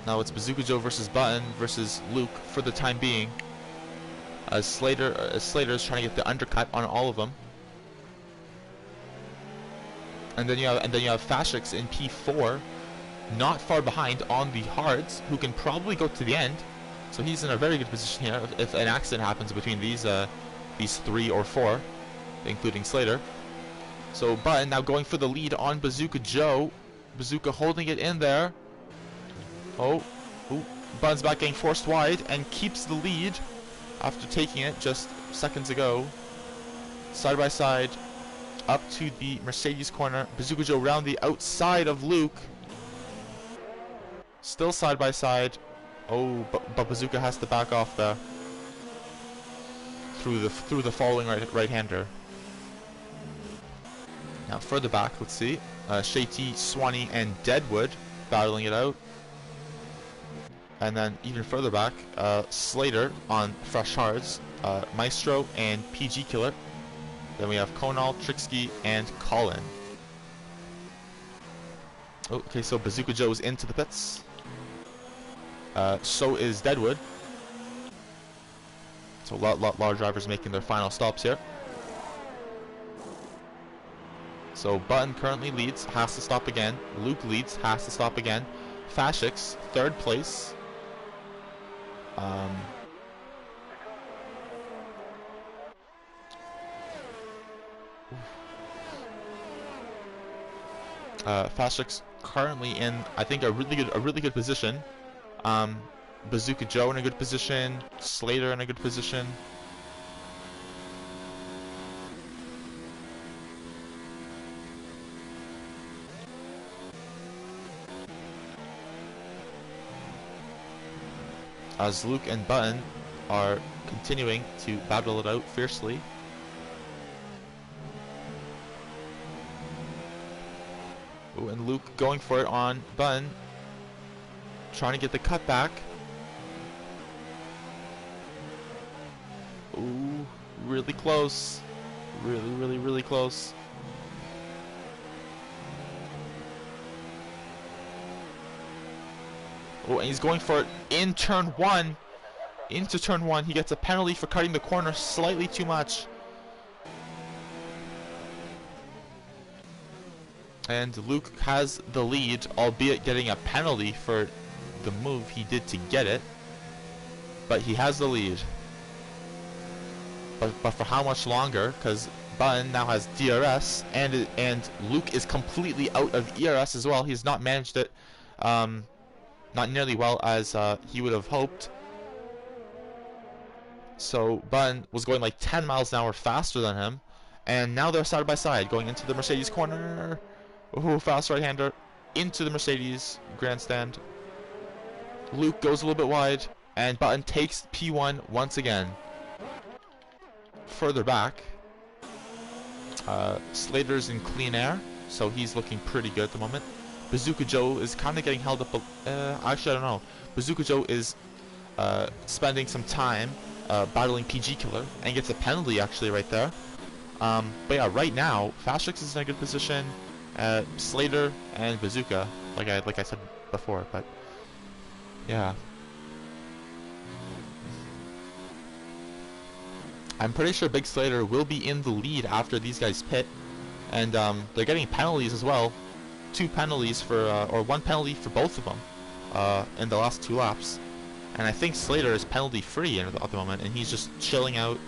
Now it's Bazooka Joe versus Button versus Luke for the time being. As Slater is trying to get the undercut on all of them. And then you have Fashix in P4, not far behind on the hards, who can probably go to the end. So he's in a very good position here if an accident happens between these 3 or 4, including Slater. So Button now going for the lead on Bazooka Joe. Bazooka holding it in there. Button's back getting forced wide and keeps the lead after taking it just seconds ago. Side by side up to the Mercedes corner. Bazooka Joe around the outside of Luke. Still side by side. But Bazooka has to back off there through the following right-hander. Now further back, let's see, Shady, Swanee, and Deadwood battling it out. And then even further back, Slater on Fresh Hards, Maestro and PG Killer. Then we have Konal, Trixky, and Colin. Okay, so Bazooka Joe's into the pits. So is Deadwood. So a lot of drivers making their final stops here. So Button currently leads, has to stop again. Luke leads, has to stop again. Fashix, third place. Fashix currently in, I think, a really good position. Bazooka Joe in a good position. Slater in a good position. As Luke and Button are continuing to battle it out fiercely. Ooh, and Luke going for it on Button, trying to get the cut back. Ooh, really close. Really close. Oh, and he's going for it in turn one. Into turn one. He gets a penalty for cutting the corner slightly too much. And Luke has the lead, albeit getting a penalty for the move he did to get it. But he has the lead. But for how much longer? Because Button now has DRS, and Luke is completely out of ERS as well. He's not managed it not nearly well as he would have hoped. So Button was going like 10 miles an hour faster than him, and now they're side by side going into the Mercedes corner. Oh, fast right-hander into the Mercedes grandstand. Luke goes a little bit wide, and Button takes P1 once again. Further back, Slater's in clean air, so he's looking pretty good at the moment. Bazooka Joe is kind of getting held up. Actually, I don't know. Bazooka Joe is spending some time battling PG Killer and gets a penalty actually right there. But yeah, right now, Fashix is in a good position. Slater and Bazooka, like I said before, but yeah. I'm pretty sure Big Slater will be in the lead after these guys pit, and they're getting penalties as well. 2 penalties for, or 1 penalty for both of them in the last 2 laps. And I think Slater is penalty free at the moment, and he's just chilling out,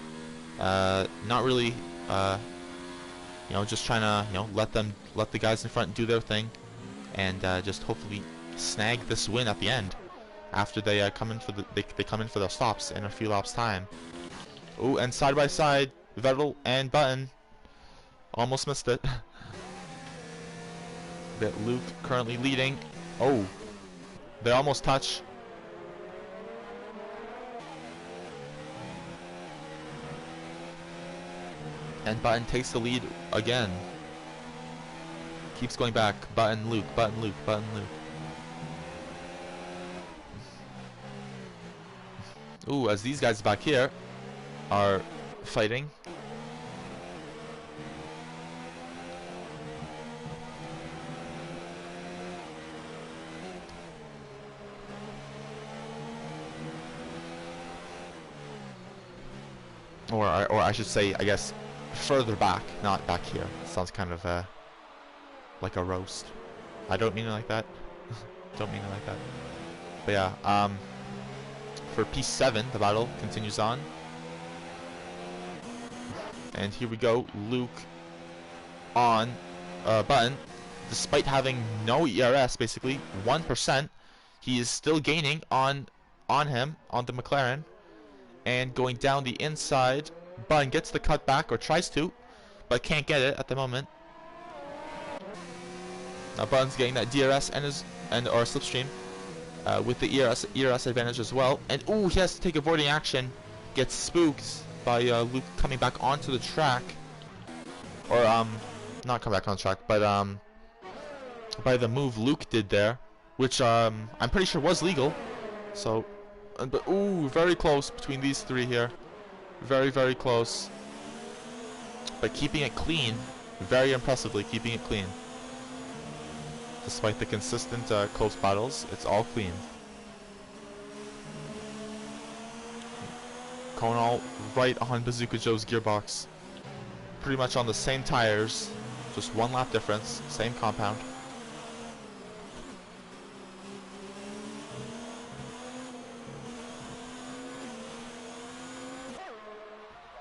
not really, you know, just trying to, you know, let the guys in front do their thing, and just hopefully snag this win at the end after they come in for they come in for their stops in a few laps time. Ooh, and side by side, Vettel and Button almost missed it. That Luke currently leading. Oh, they almost touch. And Button takes the lead again. Keeps going back. Button, Luke, Button, Luke, Button, Luke. Ooh, as these guys back here are fighting. Or I should say, I guess, further back, not back here. Sounds kind of like a roast. I don't mean it like that. Don't mean it like that. But yeah, for P7, the battle continues on. And here we go, Luke on Button. Despite having no ERS, basically 1%, he is still gaining on him, on the McLaren. And going down the inside, Button gets the cut back, or tries to, but can't get it at the moment. Now Button's getting that DRS or slipstream with the ERS advantage as well. And ooh, he has to take avoiding action. Gets spooked by Luke coming back onto the track, or not come back on the track, but by the move Luke did there, which I'm pretty sure was legal. So, but ooh, very close between these three here. Very, very close. But keeping it clean, very impressively keeping it clean. Despite the consistent close battles, it's all clean. Konal right on Bazooka Joe's gearbox. Pretty much on the same tires, just 1 lap difference, same compound.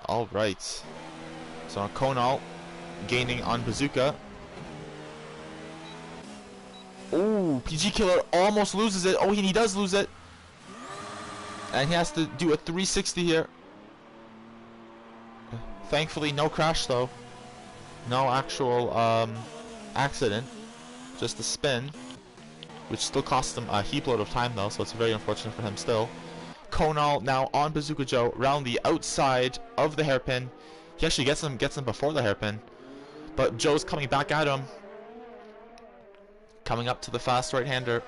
Alright. So Konal gaining on Bazooka. Ooh, PG Killer almost loses it. Oh, he does lose it. And he has to do a 360 here. Thankfully, no crash though. No actual accident. Just a spin. Which still cost him a heap load of time though, so it's very unfortunate for him still. Konal now on Bazooka Joe, around the outside of the hairpin. He actually gets him before the hairpin. But Joe's coming back at him. Coming up to the fast right-hander.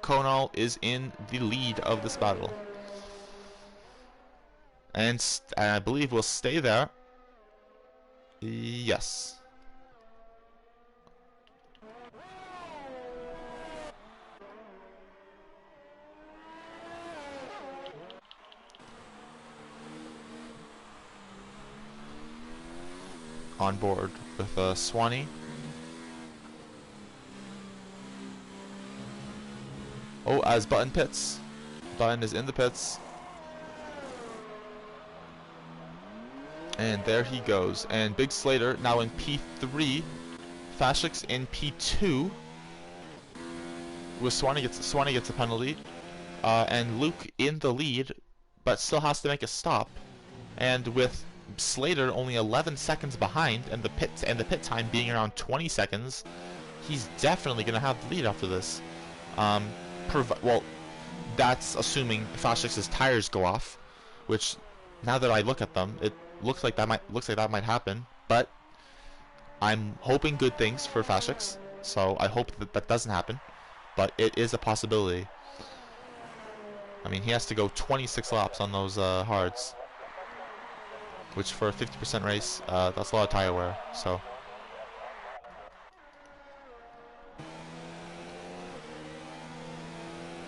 Konal is in the lead of this battle. And I believe we'll stay there. Yes. On board with Swanee. Oh, as Button pits. Button is in the pits. And there he goes. And Big Slater now in P3. Fashix in P2. With Swanee gets a penalty. And Luke in the lead, but still has to make a stop. And with Slater only 11 seconds behind, and the pit time being around 20 seconds, he's definitely gonna have the lead after this. Well, that's assuming Fashix's tires go off, which now that I look at them, it looks like that might happen. But I'm hoping good things for Fashix, so I hope that doesn't happen. But it is a possibility. I mean, he has to go 26 laps on those hards, which for a 50% race, that's a lot of tire wear. So.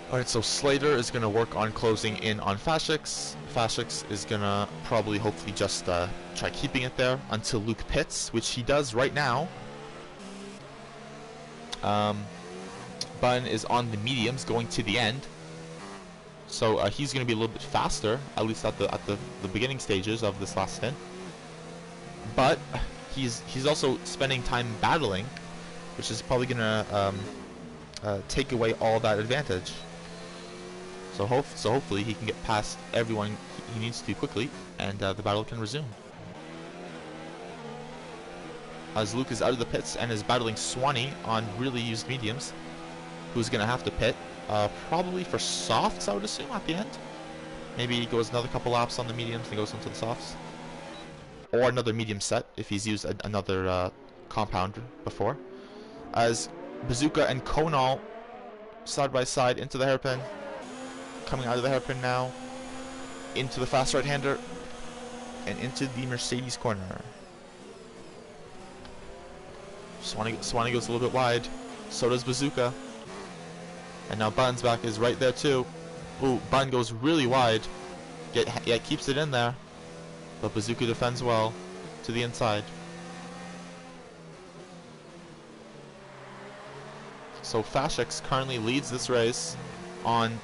Alright, so Slater is going to work on closing in on Fashix. Fashix is going to probably hopefully just try keeping it there until Luke pits, which he does right now. Bun is on the mediums going to the end. So he's going to be a little bit faster, at least at the beginning stages of this last stint. But he's also spending time battling, which is probably going to take away all that advantage. So hopefully he can get past everyone he needs to quickly, and the battle can resume. As Luke is out of the pits and is battling Swanee on really used mediums, who's going to have to pit, probably for softs, I would assume, at the end. Maybe he goes another couple laps on the mediums and goes into the softs. Or another medium set, if he's used another compound before. As Bazooka and Konal side by side into the hairpin. Coming out of the hairpin now, into the fast right-hander, and into the Mercedes corner. Swanee goes a little bit wide, so does Bazooka. And now Button's back is right there too. Ooh, Button goes really wide, yet keeps it in there, but Bazooka defends well to the inside. So Fashix currently leads this race on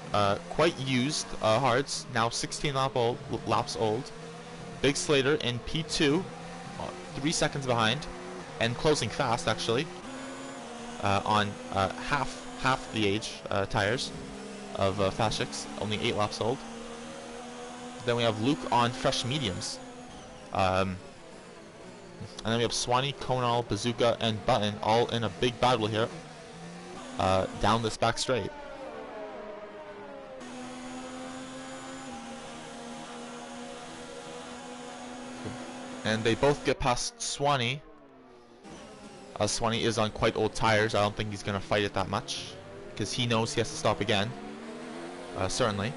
quite used hards, now 16 laps old. Big Slater in P2, 3 seconds behind, and closing fast actually, on half the age tires of Fashix, only 8 laps old. Then we have Luke on fresh mediums. And then we have Swanee, Konal, Bazooka, and Button all in a big battle here down this back straight. And they both get past Swanee. Swanee is on quite old tires. I don't think he's going to fight it that much, because he knows he has to stop again. certainly.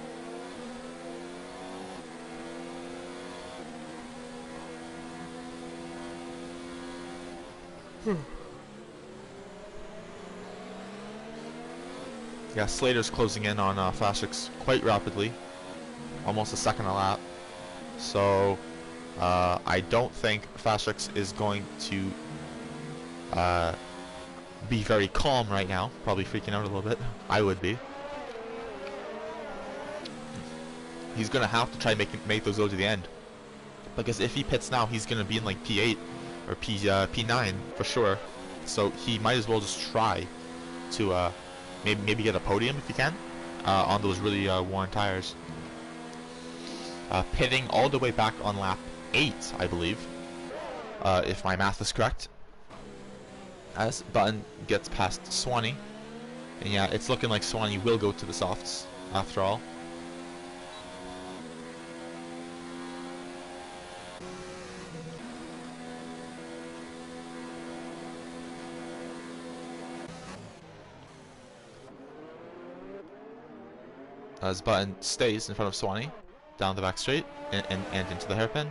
Yeah, Slater's closing in on Fashix quite rapidly, almost a second a lap. So I don't think Fashix is going to be very calm right now. Probably freaking out a little bit. I would be. He's gonna have to try and make those go to the end, because if he pits now, he's gonna be in like P8 or P9 for sure. So he might as well just try to maybe get a podium if he can on those really worn tires. Pitting all the way back on lap 8, I believe, if my math is correct, as Button gets past Swanee. And yeah, it's looking like Swanee will go to the softs after all. As Button stays in front of Swanee down the back straight and into the hairpin.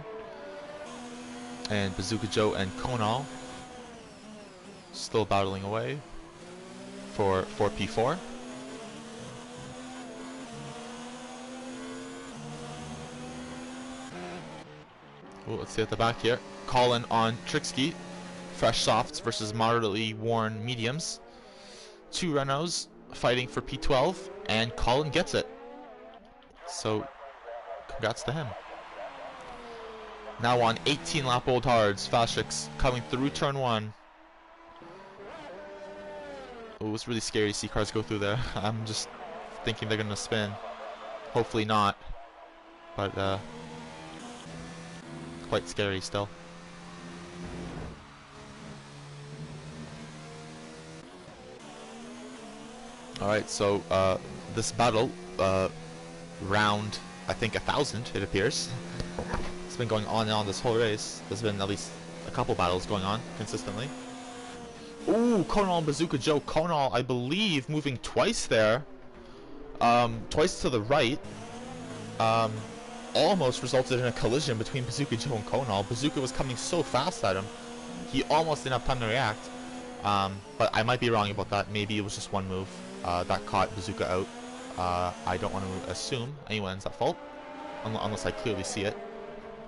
And Bazooka Joe and Konal still battling away for P4. Ooh, let's see at the back here. Colin on Trixie. Fresh softs versus moderately worn mediums. Two Renaults fighting for P12, and Colin gets it. So, congrats to him. Now on 18 lap old hards, Fashix coming through turn 1. Oh, it's really scary to see cars go through there. I'm just thinking they're gonna spin. Hopefully not. But quite scary still. Alright, so this battle, round, I think 1,000 it appears. It's been going on and on this whole race. There's been at least a couple battles going on consistently. Ooh, Konal and Bazooka Joe. Konal, I believe, moving twice there. Twice to the right. Almost resulted in a collision between Bazooka Joe and Konal. Bazooka was coming so fast at him, he almost didn't have time to react. But I might be wrong about that. Maybe it was just one move that caught Bazooka out. I don't want to assume anyone's at fault, unless I clearly see it.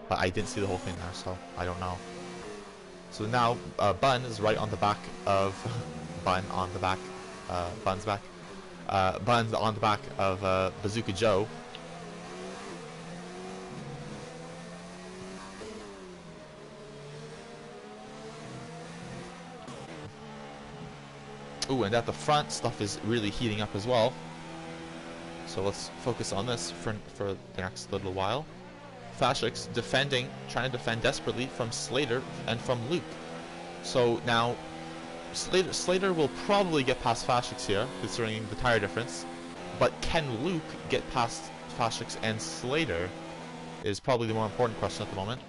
But I didn't see the whole thing there, so I don't know. So now Bun is right on the back of Bun's on the back of Bazooka Joe. Ooh, and at the front, stuff is really heating up as well. So let's focus on this for the next little while. Fashix defending, trying to defend desperately from Slater and from Luke. So now, Slater will probably get past Fashix here, considering the tire difference. But can Luke get past Fashix and Slater is probably the more important question at the moment.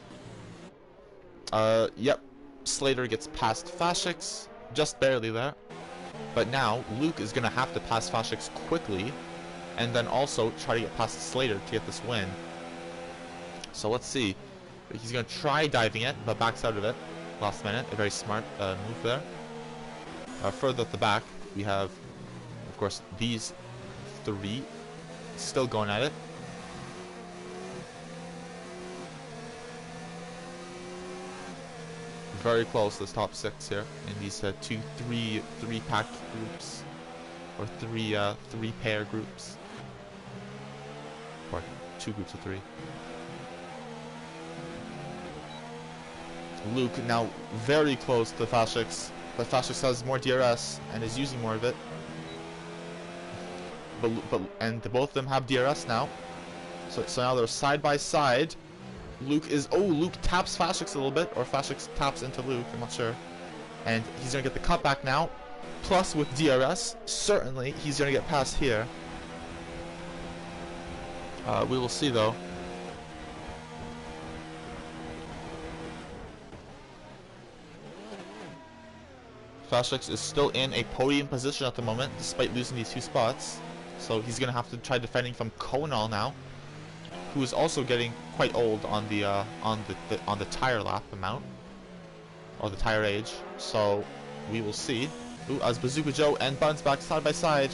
Yep, Slater gets past Fashix, just barely there. But now, Luke is going to have to pass Fashix quickly, and then also try to get past Slater to get this win. So let's see. He's going to try diving it, but backs out of it last minute. A very smart move there. Further at the back, we have, of course, these three still going at it. Very close to the top 6 here in these three pack groups, or three pair groups, or 2 groups of 3. Luke now very close to Fashix, but Fashix has more DRS and is using more of it. And both of them have DRS now, so now they're side by side. Luke taps Fashix a little bit, or Fashix taps into Luke, I'm not sure. And he's going to get the cutback now, plus with DRS, certainly he's going to get past here. We will see though. Fashix is still in a podium position at the moment, despite losing these 2 spots. So he's gonna have to try defending from Konal now, who is also getting quite old on the tire lap amount or the tire age. So we will see. Ooh, as Bazooka Joe and Buns back side by side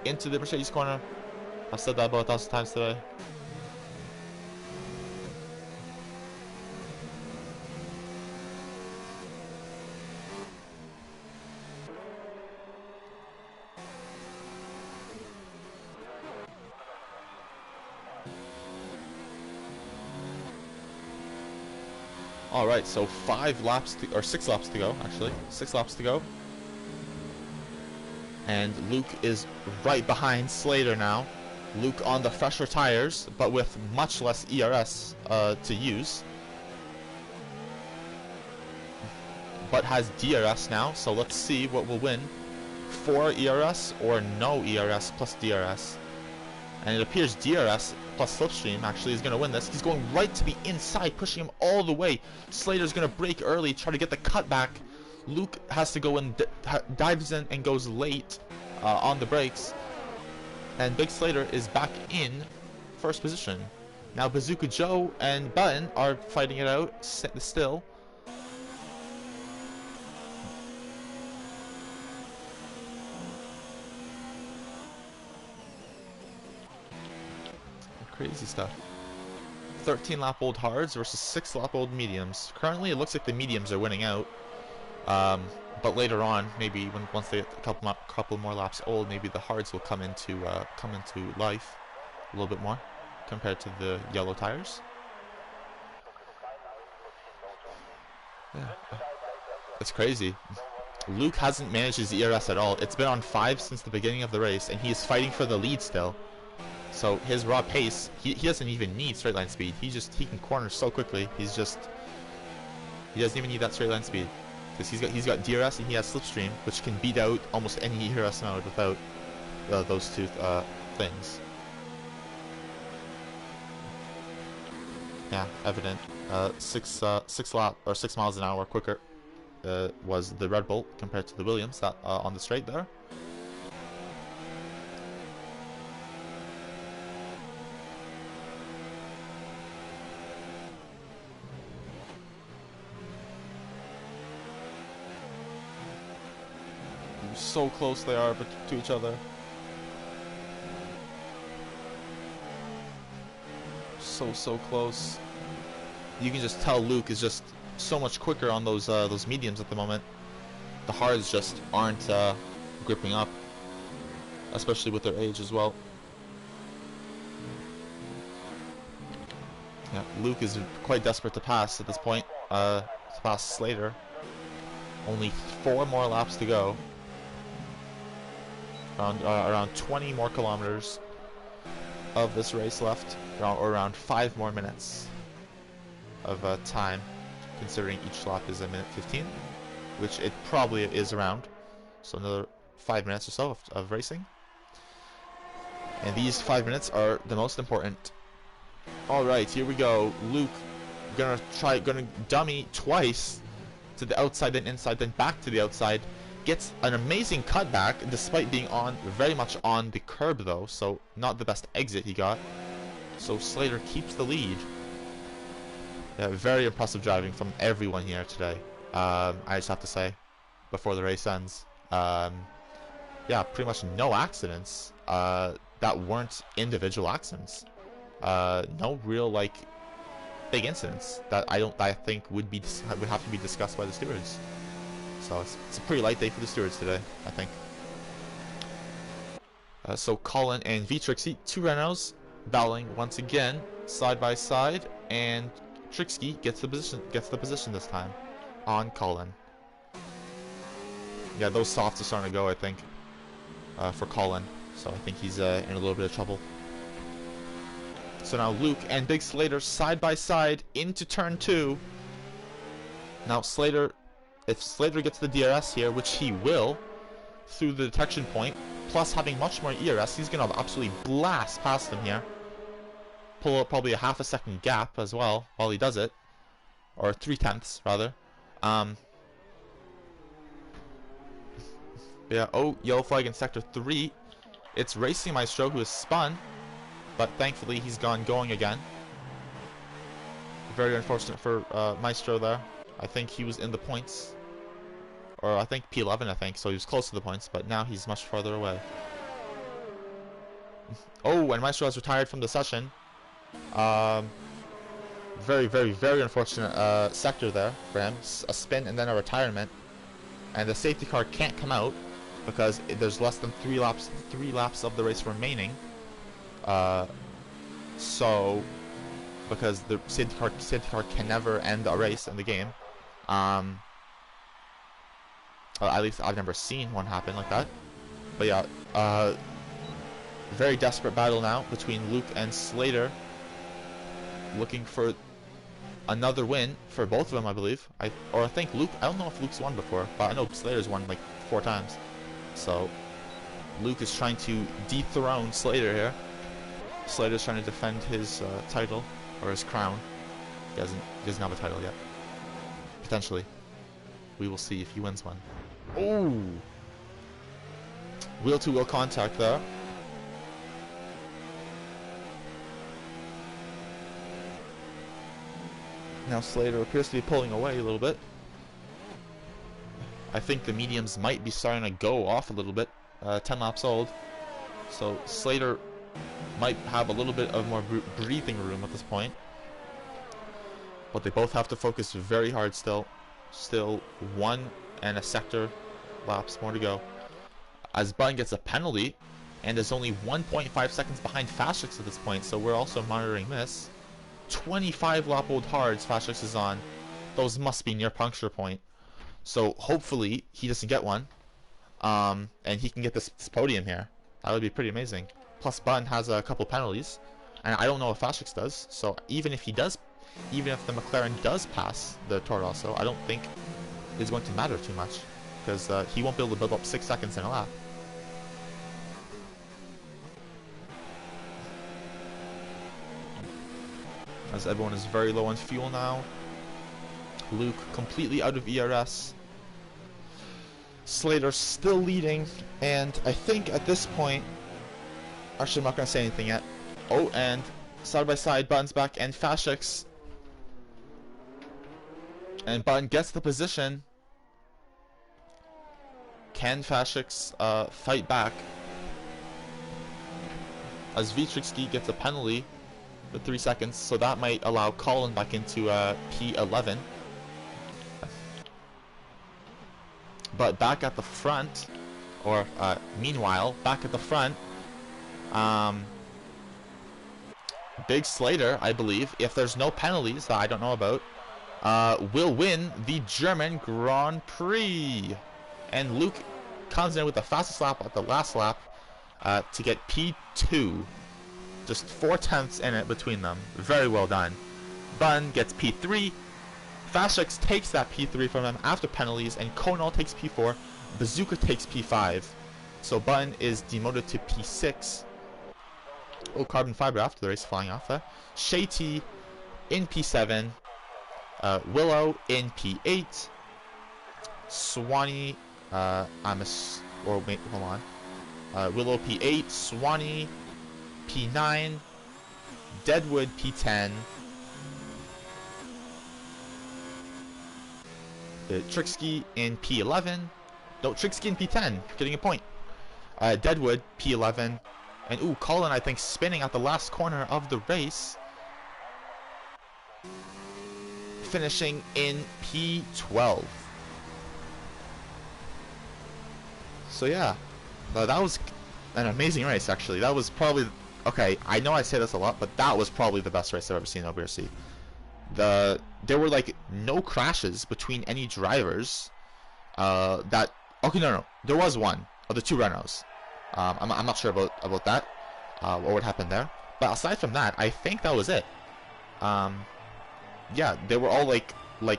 into the Mercedes corner. I've said that about 1,000 times today. Alright, so 6 laps to go, actually. 6 laps to go. And Luke is right behind Slater now. Luke on the fresher tires, but with much less ERS to use. But has DRS now, so let's see what will win. 4 ERS or no ERS plus DRS. And it appears DRS plus Slipstream actually is going to win this. He's going right to the inside, pushing him all the way. Slater's going to brake early, try to get the cutback. Luke has to go and dives in and goes late on the brakes. And Big Slater is back in first position. Now Bazooka Joe and Button are fighting it out still. Crazy stuff. 13-lap-old hards versus 6-lap-old mediums. Currently, it looks like the mediums are winning out. But later on, maybe once they get a couple more laps old, maybe the hards will come into life a little bit more compared to the yellow tires. Yeah. It's crazy. Luke hasn't managed his ERS at all. It's been on 5 since the beginning of the race, and he is fighting for the lead still. So his raw pace, he doesn't even need straight line speed. He can corner so quickly. He doesn't even need that straight line speed because he's got DRS and he has Slipstream, which can beat out almost any ERS mode without those two things. Yeah, evident. 6 miles an hour quicker was the Red Bull compared to the Williams that on the straight there. So close they are to each other. So close. You can just tell Luke is just so much quicker on those mediums at the moment. The hards just aren't gripping up, especially with their age as well. Yeah, Luke is quite desperate to pass at this point. To pass Slater. Only 4 more laps to go. Around 20 more kilometers of this race left, around 5 more minutes of time, considering each lap is a minute 15, which it probably is around. So another 5 minutes or so of racing, and these 5 minutes are the most important. All right, here we go. Luke gonna dummy twice to the outside, then inside, then back to the outside. Gets an amazing cutback despite being very much on the curb though, so not the best exit he got. So Slater keeps the lead. Yeah, very impressive driving from everyone here today. I just have to say, before the race ends, yeah, pretty much no accidents that weren't individual accidents. No real big incidents that I think would have to be discussed by the stewards. So it's a pretty light day for the stewards today, I think. So Colin and V-Trixie, 2 Renaults, battling once again, side by side, and Trixie gets the position this time on Colin. Yeah, those softs are starting to go, I think, for Colin. So I think he's in a little bit of trouble. So now Luke and Big Slater side by side into turn 2. Now Slater. If Slater gets the DRS here, which he will, through the detection point, plus having much more ERS, he's going to absolutely blast past him here. Pull up probably a half a second gap as well while he does it. Or 3/10 rather. Yeah, oh, yellow flag in Sector 3. It's Racing Maestro who has spun, but thankfully he's going again. Very unfortunate for Maestro there. I think he was in the points. Or I think P11, I think, so he was close to the points, but now he's much farther away. Oh, and Maestro has retired from the session. Very, very, very unfortunate sector there for him. A spin and then a retirement. And the safety car can't come out because there's less than 3 laps of the race remaining. So because the safety car can never end a race in the game. At least I've never seen one happen like that. But yeah, very desperate battle now between Luke and Slater, looking for another win for both of them, I believe. I think Luke, I don't know if Luke's won before, but I know Slater's won like 4 times. So Luke is trying to dethrone Slater here. Slater's trying to defend his title, or his crown. He doesn't have a title yet. Potentially. We will see if he wins one. Oh! Wheel-to-wheel contact there. Now Slater appears to be pulling away a little bit. I think the mediums might be starting to go off a little bit. 10 laps old. So Slater might have a little bit of more breathing room at this point. But they both have to focus very hard still. Still 1 and a sector laps more to go. As Button gets a penalty and is only 1.5 seconds behind Fashix at this point, so we're also monitoring this. 25 lap old hards Fashix is on. Those must be near puncture point. So hopefully he doesn't get one. And he can get this podium here. That would be pretty amazing. Plus Button has a couple penalties. And I don't know if Fashix does. So even if the McLaren does pass the Toro Rosso, I don't think it's going to matter too much. Because he won't be able to build up 6 seconds in a lap. As everyone is very low on fuel now. Luke completely out of ERS. Slater still leading, and I think at this point, actually I'm not going to say anything yet. Oh, and side by side, Button's back, and Fashix. And Button gets the position. Can Fashix fight back? As Vitrixki gets a penalty with 3 seconds, so that might allow Colin back into P11. But back at the front, or meanwhile, back at the front, Big Slater, I believe, if there's no penalties that I don't know about, will win the German Grand Prix. And Luke comes in with the fastest lap at the last lap to get P2. Just 4/10 in it between them. Very well done. Bun gets P3. Fashix takes that P3 from him after penalties, and Konal takes P4. Bazooka takes P5. So Bun is demoted to P6. Oh, carbon fiber after the race flying off there. Shady in P7. Willow in P8. Swanee, wait, hold on. Willow P8, Swanee P9, Deadwood P10, Trixie in P11, no, Trixie in P10, getting a point. Deadwood P11, and ooh, Colin I think spinning at the last corner of the race, finishing in P12. So yeah, that was an amazing race actually. That was probably, okay, I know I say this a lot, but that was probably the best race I've ever seen in OBRC. There were like no crashes between any drivers. No, there was one of the 2 Renaults. I'm not sure about that, or what happened there. But aside from that, I think that was it. Yeah, they were all like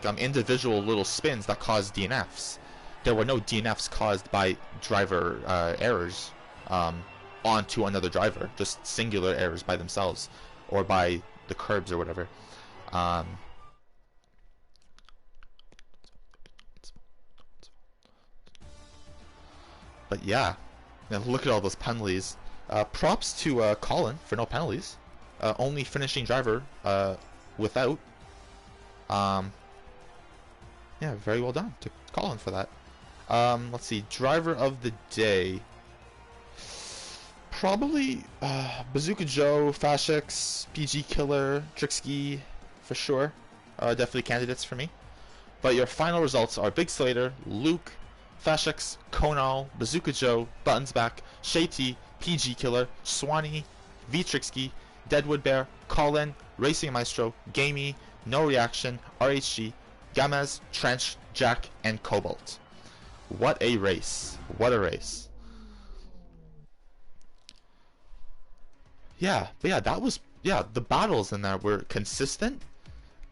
individual little spins that caused DNFs. There were no DNFs caused by driver errors onto another driver, just singular errors by themselves or by the curbs or whatever. But yeah, now look at all those penalties. Props to Colin for no penalties. Only finishing driver without. Yeah, very well done to Colin for that. Let's see, driver of the day. Probably Bazooka Joe, Fashix, PG Killer, Trixky, for sure. Definitely candidates for me. But your final results are Big Slater, Luke, Fashix, Konal, Bazooka Joe, Buttonsback, Shay T, PG Killer, Swanee, V Trixky, Deadwood Bear, Colin, Racing Maestro, Gamey, No Reaction, RHG, Gamez, Trench, Jack, and Cobalt. What a race. What a race. Yeah, but yeah, that was, yeah, the battles in there were consistent.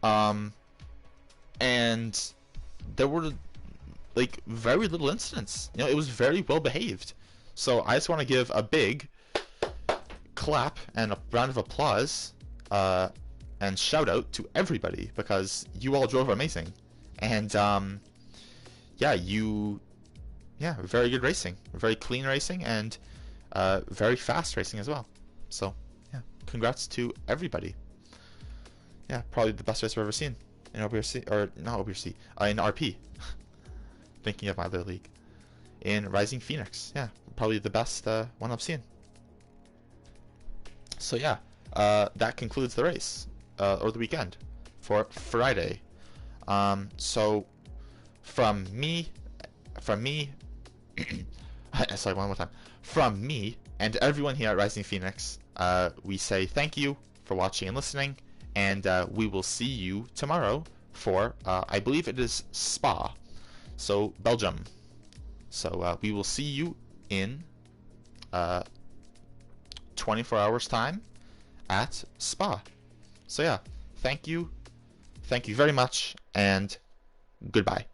And there were like very little incidents. You know, it was very well behaved. So I just want to give a big clap and a round of applause and shout out to everybody, because you all drove amazing. And yeah, very good racing, very clean racing, and very fast racing as well. So yeah, congrats to everybody. Yeah, probably the best race I've ever seen in OBRC, or not OBRC, in RP. Thinking of my other league, in Rising Phoenix. Yeah, probably the best one I've seen. So yeah, that concludes the race or the weekend for Friday. So from me, sorry, one more time. From me and everyone here at Rising Phoenix, we say thank you for watching and listening, and we will see you tomorrow for, I believe it is Spa, so Belgium. So we will see you in 24 hours time at Spa. So yeah, thank you very much, and goodbye.